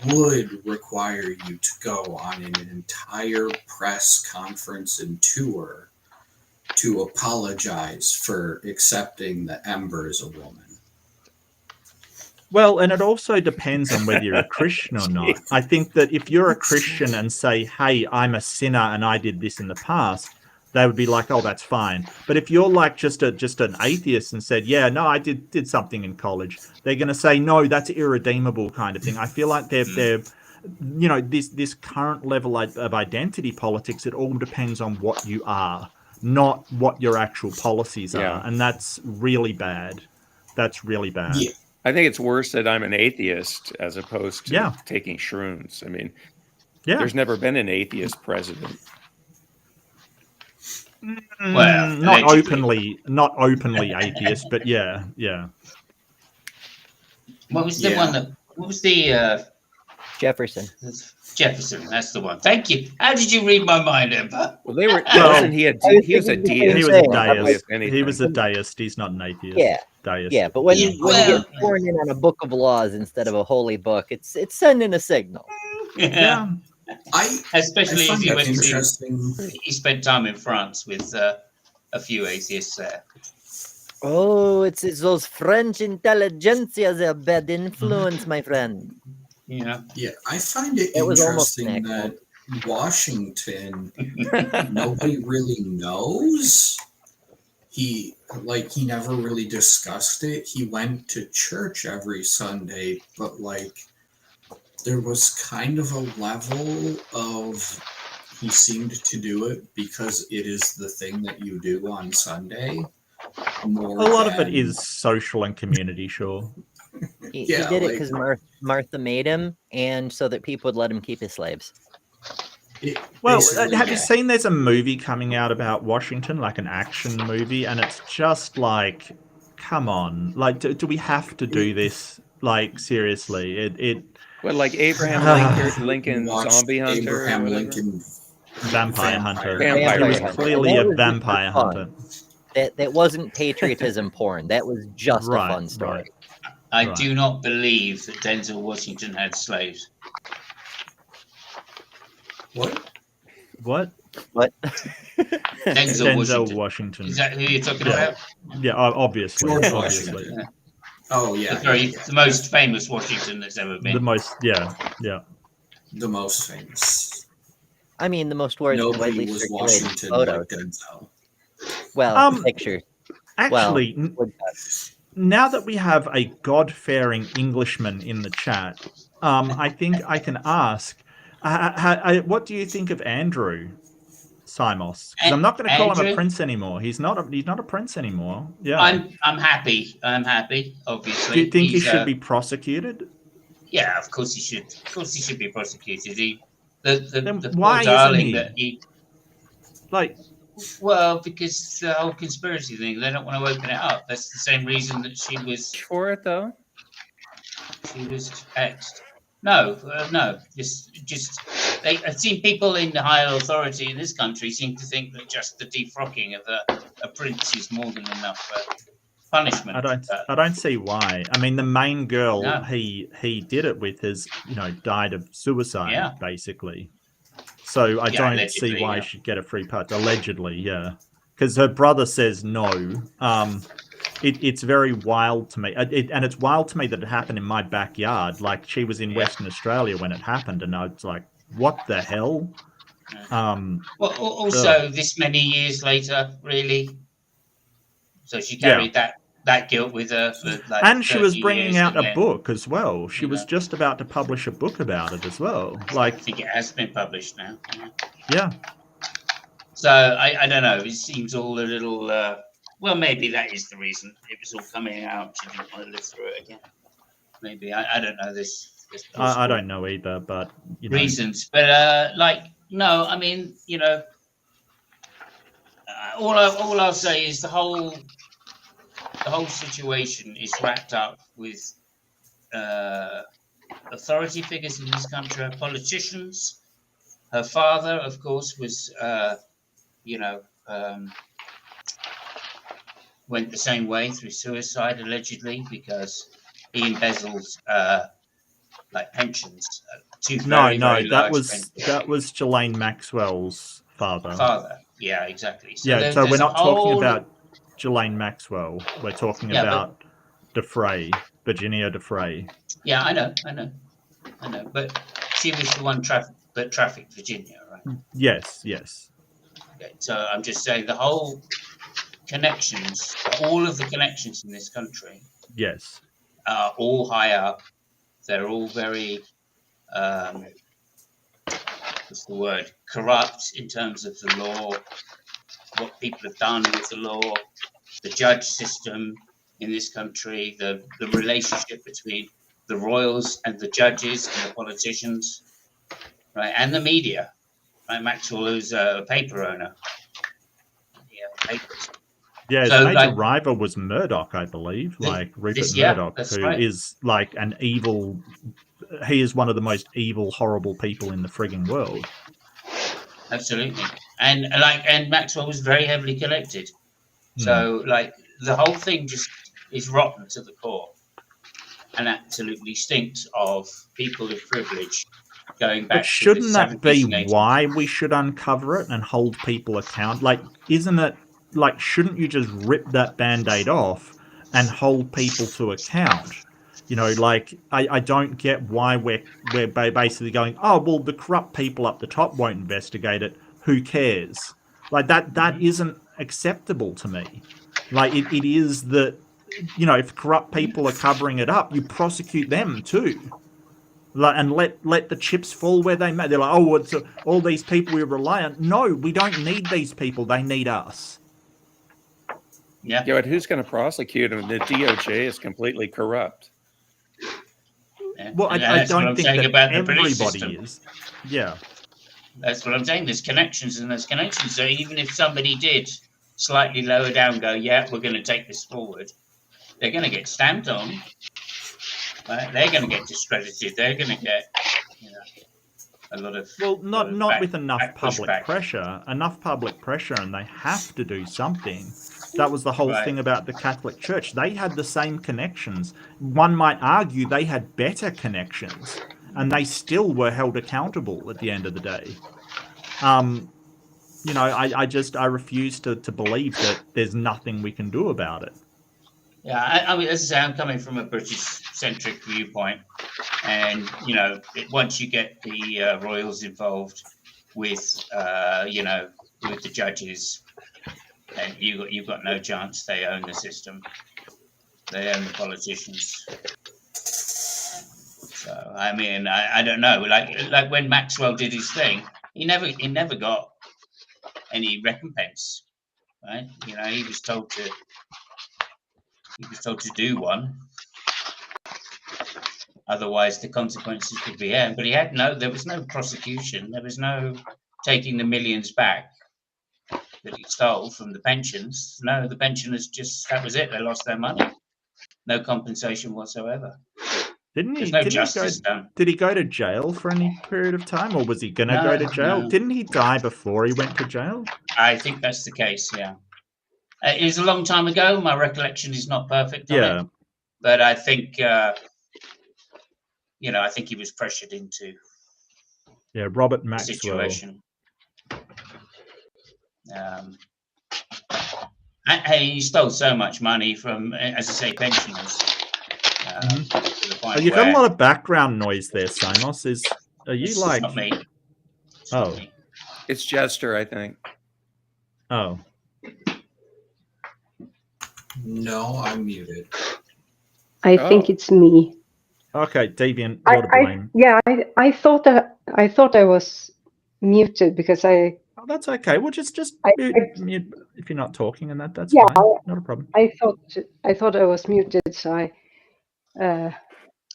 would require you to go on an entire press conference and tour to apologize for accepting that Ember is a woman. Well, and it also depends on whether you're a Christian or not. I think that if you're a Christian and say, hey, I'm a sinner and I did this in the past, they would be like, oh, that's fine. But if you're like just an atheist and said, yeah, no, I did something in college, they're going to say, no, that's irredeemable kind of thing. I feel like they're you know, this current level of identity politics, it all depends on what you are, not what your actual policies are. And that's really bad. That's really bad. Yeah. I think it's worse that I'm an atheist as opposed to taking shrooms. I mean, there's never been an atheist president. Well, not openly atheist, but yeah. What was the one that? What was the Jefferson? Jefferson, that's the one. Thank you. How did you read my mind, Ember? Well, they were. Wasn't he a? He was a deist. He was a deist. He was a deist. He's not an atheist. Yeah. Deist. Yeah, but when you get sworn in on a book of laws instead of a holy book, it's sending a signal. Yeah. Especially I if he went interesting. he spent time in France with a few atheists there. Oh, it's those French intelligentsia, they're bad influence, my friend. Yeah. Yeah, I find it interesting that Washington, nobody really knows. He never really discussed it. He went to church every Sunday, but there was kind of a level of he seemed to do it because it is the thing that you do on Sunday. A lot of it is social and community, sure. He did it because Martha made him, and so that people would let him keep his slaves. Have you seen there's a movie coming out about Washington, like an action movie, and it's just like, come on, like, do we have to do this? Like, seriously, Well, like Abraham Lincoln Zombie Hunter? Abraham Lincoln Vampire Hunter. Vampire It was Hunter. clearly a vampire hunter. That wasn't patriotism porn. That was just a fun story. I do not believe that Denzel Washington had slaves. What? Denzel Washington. Is that who you're talking about? Yeah, obviously. George obviously. Washington. Yeah. Oh yeah. The most famous Washington that's ever been. The most, yeah. The most famous. I mean, the most widely was circulated Washington photos. like Denzel. Well, pictures. Actually, now that we have a God-fearing Englishman in the chat, I think I can ask, what do you think of Andrew Simos? Because I'm not going to call him a prince anymore. He's not a prince anymore. Yeah, I'm happy. Obviously. Do you think he should be prosecuted? Yeah, of course he should. Of course he should be prosecuted. The why poor isn't darling he? that he. Like, well, because the whole conspiracy thing, they don't want to open it up. That's the same reason that she was for it though. She was exed. No, no. Just. I've seen people in the higher authority in this country seem to think that just the defrocking of a prince is more than enough punishment. I don't see why. I mean, the main girl No. he did it with has, you know, died of suicide, Yeah. basically. So I don't see why yeah. she'd get a free pass. Allegedly, yeah, because her brother says no. It's very wild to me, and it's wild to me that it happened in my backyard. Like, she was in Western Australia when it happened, and I was like, "What the hell?" Well, also this many years later, really. So she carried that guilt with her for like. And she was 30 bringing years, out and a then, book as well. She was just about to publish a book about it as well. Like, I think it has been published now. Yeah. So I don't know. It seems all a little. Well, maybe that is the reason it was all coming out. She didn't want to live through it again. Maybe I don't know this. I don't know either, but you know. Reasons, but like no, I mean, you know, all I'll say is the whole situation is wrapped up with authority figures in this country, politicians. Her father, of course, was you know, went the same way through suicide allegedly because he embezzled like pensions. Very that was Ghislaine Maxwell's father. Yeah, exactly. So yeah, so we're not talking about Ghislaine Maxwell. We're talking about Virginia Defray. Yeah, I know. But she was the one that trafficked Virginia, right? Yes. Okay, so I'm just saying the whole connections, all of the connections in this country, yes, are all high up. They're all very, what's the word? Corrupt in terms of the law, what people have done with the law, the judge system in this country, the relationship between the royals and the judges and the politicians, right, and the media. Right, Maxwell is a paper owner. Papers. Yeah, his major rival was Murdoch, I believe. Like Rupert Murdoch, who is like an evil. He is one of the most evil, horrible people in the frigging world. Absolutely, and Maxwell was very heavily connected. So like the whole thing just is rotten to the core, and absolutely stinks of people of privilege going back. But shouldn't that be why we should uncover it and hold people account? Like, isn't it? Like, shouldn't you just rip that Band-Aid off and hold people to account? You know, like, I don't get why we're basically going, oh, well, the corrupt people up the top won't investigate it. Who cares? Like, that isn't acceptable to me. Like, it is that, you know, if corrupt people are covering it up, you prosecute them too. Like, and let the chips fall where they may. They're like, oh, it's all these people we rely on. No, we don't need these people. They need us. Yeah, but who's going to prosecute them? The DOJ is completely corrupt. Well, I don't think that everybody is. Yeah. That's what I'm saying. There's connections and there's connections. So even if somebody did slightly lower down, go, yeah, we're going to take this forward, they're going to get stamped on. Right? They're going to get discredited. They're going to get, you know, a lot of not with enough public pressure. Enough public pressure, and they have to do something. That was the whole thing about the Catholic Church. They had the same connections. One might argue they had better connections, and they still were held accountable at the end of the day. You know, I refuse to believe that there's nothing we can do about it. Yeah, I mean, as I say, I'm coming from a British-centric viewpoint, and you know, once you get the royals involved with, you know, with the judges, and you've got no chance. They own the system. They own the politicians. So I mean, I don't know. Like when Maxwell did his thing, he never got any recompense, right? You know, he was told to do one. Otherwise, the consequences could be here. But there was no prosecution. There was no taking the millions back that he stole from the pensions. No, the pensioners that was it. They lost their money. No compensation whatsoever. There's no justice done. Did he go to jail for any period of time, or was he going to No, go to jail? no. Didn't he die before he went to jail? I think that's the case, yeah. It was a long time ago. My recollection is not perfect on it. But I think, I think he was pressured into Robert the Maxwell. situation. He stole so much money from, as I say, pensioners. To the point You've got a lot of background noise there, Simos. Are you it's like? Not me. Oh, It's Jester, I think. Oh. No, I'm muted. I think it's me. Okay, Deviant, you're to blame. I thought I was muted because I. Oh, that's okay. Well, just mute if you're not talking, and that's Yeah, fine. Not a problem. I thought I was muted, so I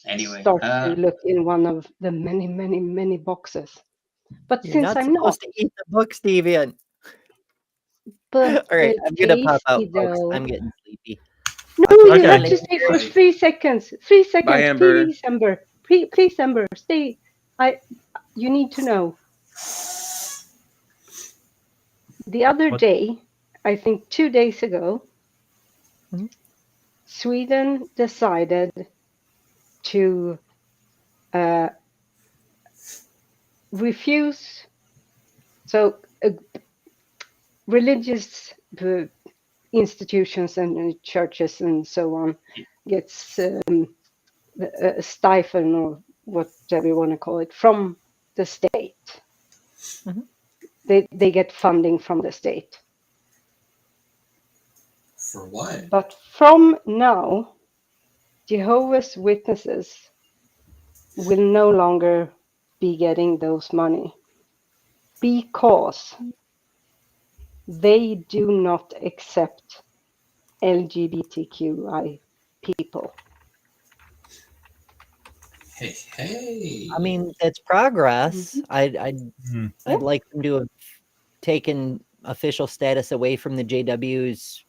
anyway started to look in one of the many boxes. But You're since not I'm supposed to eat the books, Deviant. But all right, I'm gonna pop out, tasty, folks. though. I'm getting sleepy. No, you Okay. have to stay for 3 seconds. 3 seconds, Bye, Amber. please, Amber. Please, Amber, stay. You need to know. The other day, I think 2 days ago, Sweden decided to refuse. So, religious institutions and churches and so on gets a stipend or whatever you want to call it from the state. They get funding from the state. For what? But from now, Jehovah's Witnesses will no longer be getting those money because they do not accept LGBTQI people. Hey. I mean, it's progress. I'd like them to have taken official status away from the JWs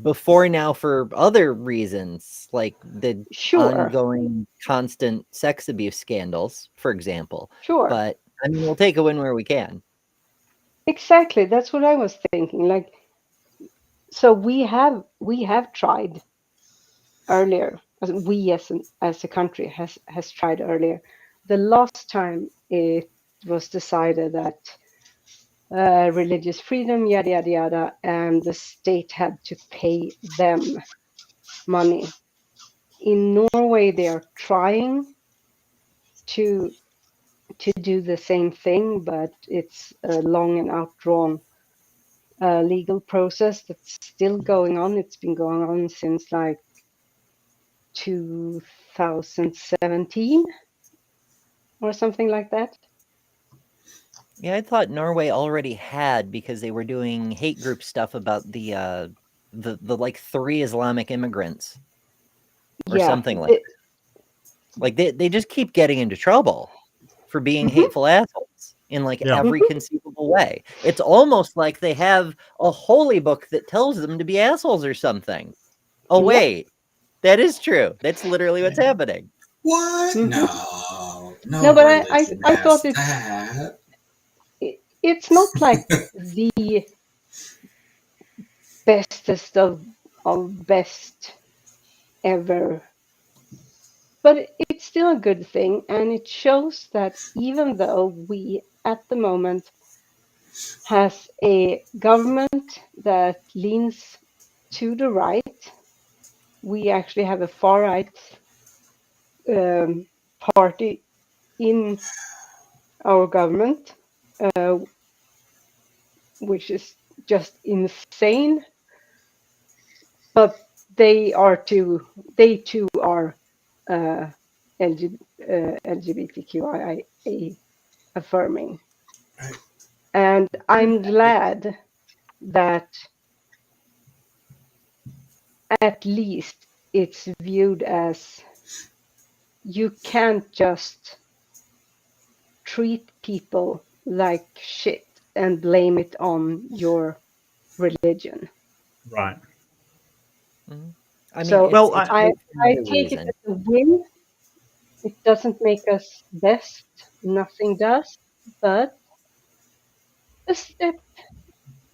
before now for other reasons, like the ongoing constant sex abuse scandals, for example. Sure. But I mean, we'll take a win where we can. Exactly. That's what I was thinking. Like, so we have tried earlier. We as a country has tried earlier. The last time it was decided that religious freedom, yada yada yada, and the state had to pay them money. In Norway, they are trying to do the same thing, but it's a long and outdrawn legal process that's still going on. It's been going on since like 2017 or something like that. Yeah, I thought Norway already had, because they were doing hate group stuff about the like 3 Islamic immigrants or something like that. Like they just keep getting into trouble for being hateful assholes in like every conceivable way. It's almost like they have a holy book that tells them to be assholes or something. Oh wait, that is true. That's literally what's happening. What? No, but I thought it's not like the bestest of best ever, but it's still a good thing, and it shows that even though we at the moment has a government that leans to the right, we actually have a far right party in our government, which is just insane. But they too are LGBTQIA affirming. And I'm glad that at least it's viewed as you can't just treat people like shit and blame it on your religion. Right. Mhm. I mean, So Well, it's I great for another take it reason. as a win. It doesn't make us best. Nothing does, but a step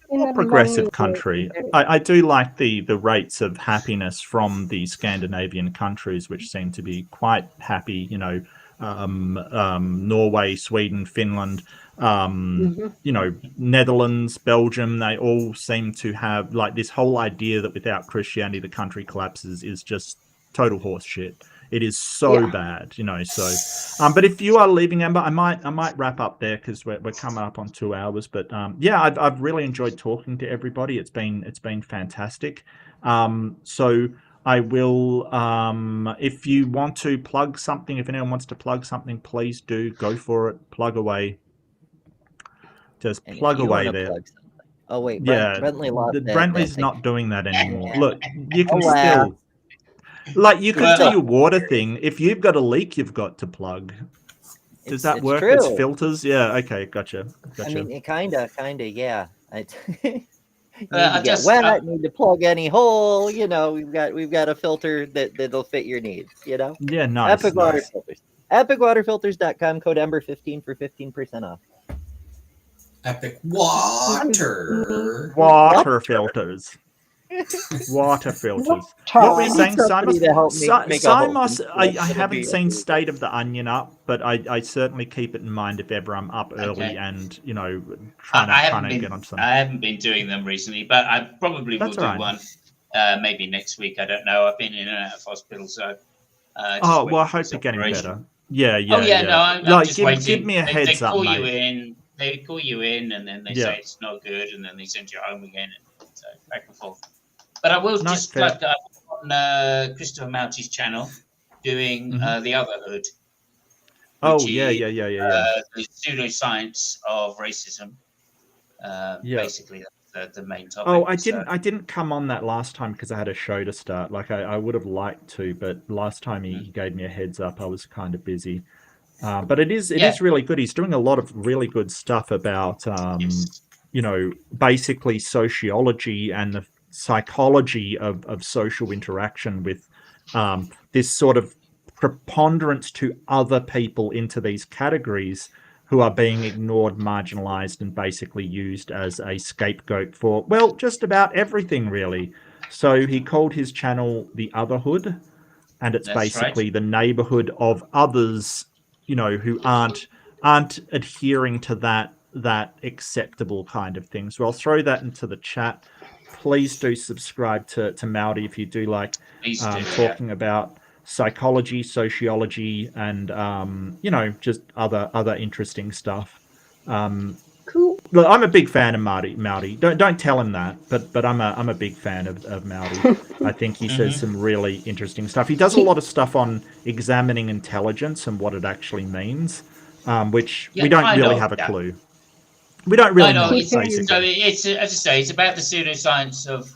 in a a long progressive country. way. I do like the rates of happiness from the Scandinavian countries, which seem to be quite happy. You know, Norway, Sweden, Finland, Mhm. you know, Netherlands, Belgium. They all seem to have like this whole idea that without Christianity the country collapses is just total horse shit. It is so Yeah. bad, you know. So, but if you are leaving, Amber, I might wrap up there because we're coming up on 2 hours. But yeah, I've really enjoyed talking to everybody. It's been fantastic. So I will, if you want to plug something, if anyone wants to plug something, please do go for it. Plug away. Just And if plug you want away to there. plug something, oh wait, Yeah, Bentley lost that Brentley's thing. not doing that anymore. Look, you can Alas. still. Like you could do Well, your water thing. If you've got a leak, you've got to plug. Does that It's work? It's true. filters. Yeah. Okay. Gotcha. I mean, it kinda, yeah. You need I to get just, wet. Need to plug any hole. You know, we've got a filter that'll fit your needs. You know, Yeah. Nice. Epic Water Nice. Filters. EpicWaterFilters.com. Code Ember15 for 15% off. Epic water. Water filters. Water filters. What were you saying, Somebody to help me Simos? make a whole Simos, thing. I It'll haven't be seen amazing. State of the Onion up, but I certainly keep it in mind if ever I'm up early Okay. and, you know, I trying haven't to been, get onto some. I haven't been doing them recently, but I probably will That's do all right. one maybe next week. I don't know. I've been in and out of hospital, so just Oh, well, I waiting for hope this you're getting operation. better. Yeah, Oh yeah, yeah, yeah. no, I'm Like, just give waiting. me a They heads up, call you mate. in. They call you in, and then they Yeah. say it's not good, and then they send you home again. So back and forth. But I will No, just fair. plug on Christopher Mouty's channel doing Mhm. the Otherhood, Oh, which yeah, is yeah, yeah, yeah, yeah. the pseudoscience of racism. Yeah. Basically, that's the main topic. Oh, I So, didn't come on that last time because I had a show to start. Like I would have liked to, but last time he gave me a heads up. I was kind of busy. But it is yeah, really good. He's doing a lot of really good stuff about yes. you know, basically sociology and the psychology of social interaction with this sort of preponderance to other people into these categories who are being ignored, marginalized, and basically used as a scapegoat for, well, just about everything, really. So he called his channel The Otherhood, and it's That's right. basically the neighborhood of others, you know, who aren't adhering to that acceptable kind of thing. So I'll throw that into the chat. Please do subscribe to Maudi if you do like Please do. talking about psychology, sociology, and you know, just other interesting stuff. Cool. Look, I'm a big fan of Maudi. Don't tell him that, but I'm a big fan of Maudi. I think he says some really interesting stuff. He does a lot of stuff on examining intelligence and what it actually means, which Yeah, we don't kind really of. have a Yeah. clue. We don't really I know. know, It's so basically. it's as I say, it's about the pseudoscience of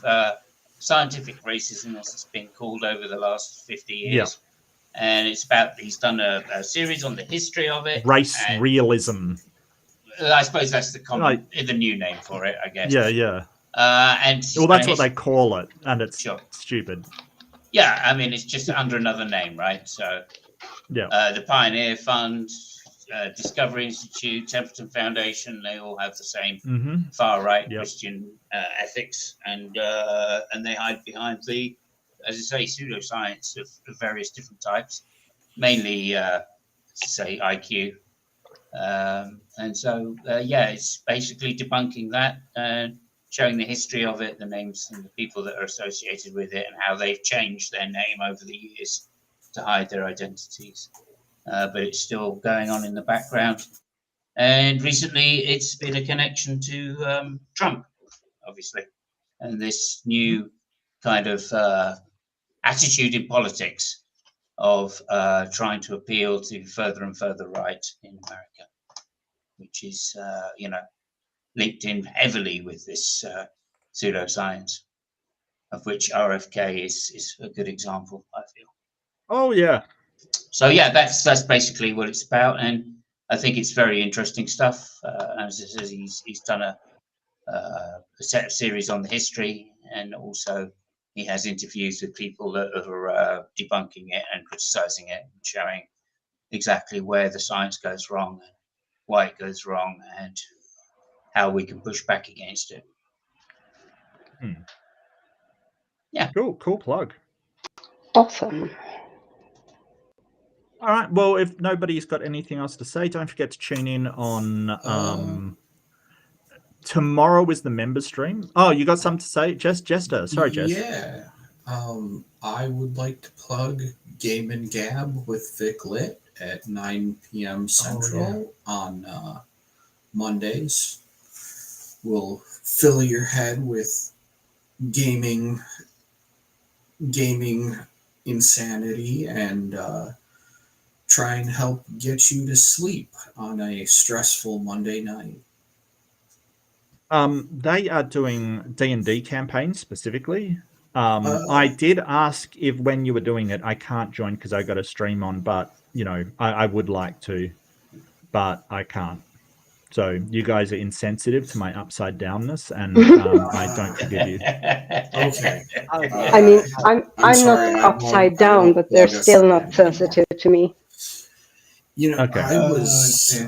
scientific racism, as it's been called over the last 50 Yeah. years. And it's about he's done a series on the history of it. Race And realism. I suppose that's the Like, the new name for it, I guess. yeah. And Well, that's what they call it, and it's Sure. stupid. Yeah, I mean, it's just under another name, right? So, Yeah. the Pioneer Fund, Discovery Institute, Templeton Foundation, they all have the same far right Christian ethics, and they hide behind the, as I say, pseudoscience of various different types, mainly, say, IQ. And so, yeah, it's basically debunking that and showing the history of it, the names and the people that are associated with it, and how they've changed their name over the years to hide their identities. But it's still going on in the background. And recently, it's been a connection to Trump, obviously, and this new kind of attitude in politics of trying to appeal to further and further right in America, which is, linked in heavily with this pseudoscience, of which RFK is a good example, I feel. Oh yeah. So yeah, that's basically what it's about, and I think it's very interesting stuff. As I said, he's done a set of series on the history, and also he has interviews with people that are debunking it and criticizing it, and showing exactly where the science goes wrong, and why it goes wrong, and how we can push back against it. Yeah. Cool plug. Awesome. All right. Well, if nobody's got anything else to say, don't forget to tune in on tomorrow is the member stream. Oh, you got something to say? Jester. Sorry, Jess. Yeah. I would like to plug Game and Gab with Vic Lit at 9 p.m. Central on Mondays. We'll fill your head with gaming insanity and try and help get you to sleep on a stressful Monday night. They are doing D&D campaigns specifically. I did ask if when you were doing it, I can't join because I got a stream on, but you know, I would like to, but I can't. So you guys are insensitive to my upside downness, and I don't forgive you. Okay. I mean, I'm sorry, not upside down, but they're still not sensitive to me. You know, Okay.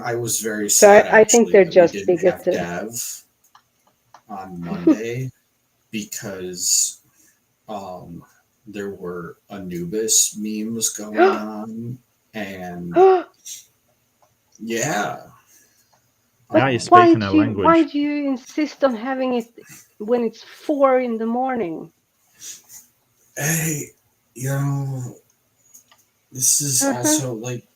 I was very So sad. I think they're actually, that just we didn't have bigoted. Gav on Monday because there were Anubis memes going on, and yeah. Now you're speaking our language. Why do you insist on having it when it's 4 a.m? Hey, you know, this is also like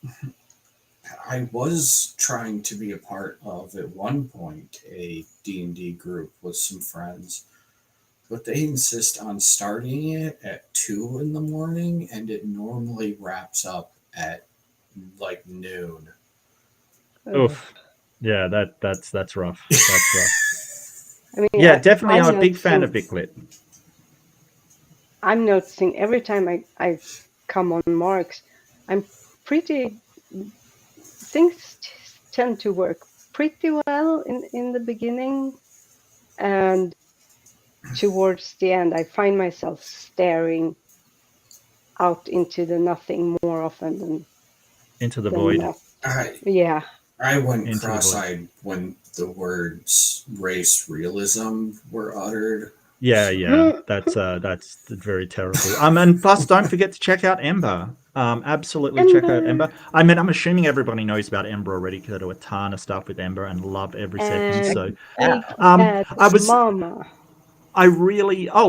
I was trying to be a part of at one point a D&D group with some friends, but they insist on starting it at 2 a.m, and it normally wraps up at like noon. Oof. Yeah, that's rough. That's rough. I mean, Yeah, definitely. I'm a big fan of noticing- Vic Lit. I'm noticing every time I come on Marks, things tend to work pretty well in the beginning, and towards the end I find myself staring out into the nothing more often than Into the void. not. I went Into the void. cross-eyed when the words race realism were uttered. Yeah, that's very terrible. And plus, don't forget to check out Ember. Absolutely check out Ember. I mean, I'm assuming everybody knows about Ember already because I do a ton of stuff with Ember and love every second. So, I was. Mama.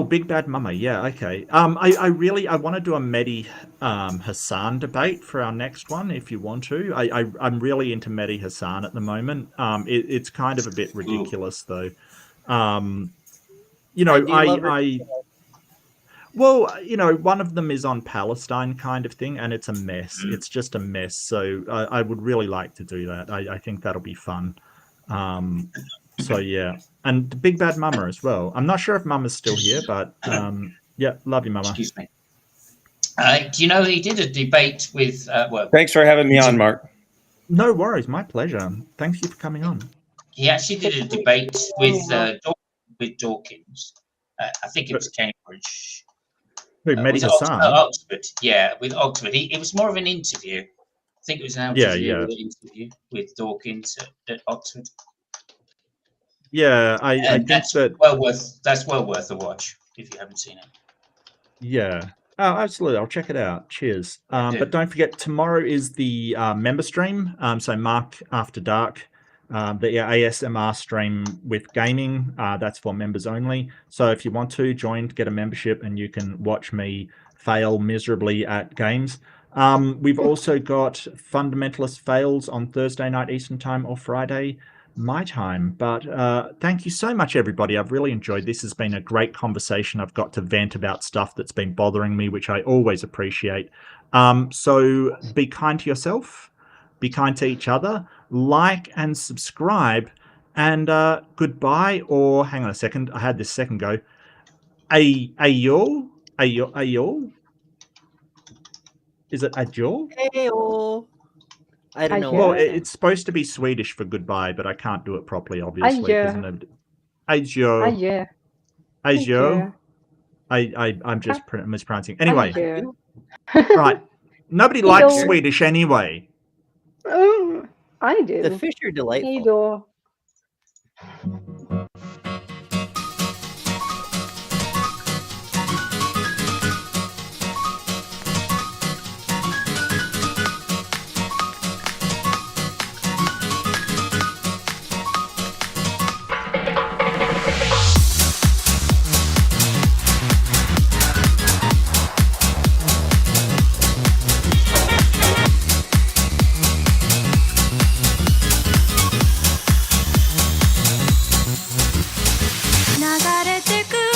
Big Bad Mama. Yeah, okay. I want to do a Mehdi Hassan debate for our next one if you want to. I'm really into Mehdi Hassan at the moment. It's kind of a bit ridiculous though. You know, well, you know, one of them is on Palestine kind of thing, and it's a mess. It's just a mess. So I would really like to do that. I think that'll be fun. So yeah, and Big Bad Mama as well. I'm not sure if Mama's still here, but yeah, love you, Mama. Excuse me. Do you know he did a debate with? Well, Thanks for having me on, Mark. No worries, my pleasure. Thank you for coming on. He actually did a debate with Dawkins. I think it was Cambridge. Who, Mehdi Hassan? Oxford, yeah, with Oxford. It was more of an interview. I think it was an interview with Dawkins at Oxford. Yeah, I think that's that well worth a watch if you haven't seen it. Yeah. Oh, absolutely. I'll check it out. Cheers. But don't forget, tomorrow is the member stream. So Mark After Dark, the ASMR stream with gaming. That's for members only. So if you want to join, get a membership, and you can watch me fail miserably at games. We've also got Fundamentalist Fails on Thursday night Eastern Time or Friday my time. But thank you so much, everybody. I've really enjoyed this. Has been a great conversation. I've got to vent about stuff that's been bothering me, which I always appreciate. So be kind to yourself, be kind to each other, like and subscribe, and goodbye. Or hang on a second, I had this second go. Ayol. Is it adjö? Heyo. I don't know. Adjö. Well, what I'm saying. it's supposed to be Swedish for goodbye, but I can't do it properly, obviously. Adjö. Adjö. Adjö. Adjö. Adjö. I'm just mispronouncing. Anyway, Adjö. right. Nobody Hej likes då. Swedish anyway. I do. The fish are Hej delightful. då.流れてく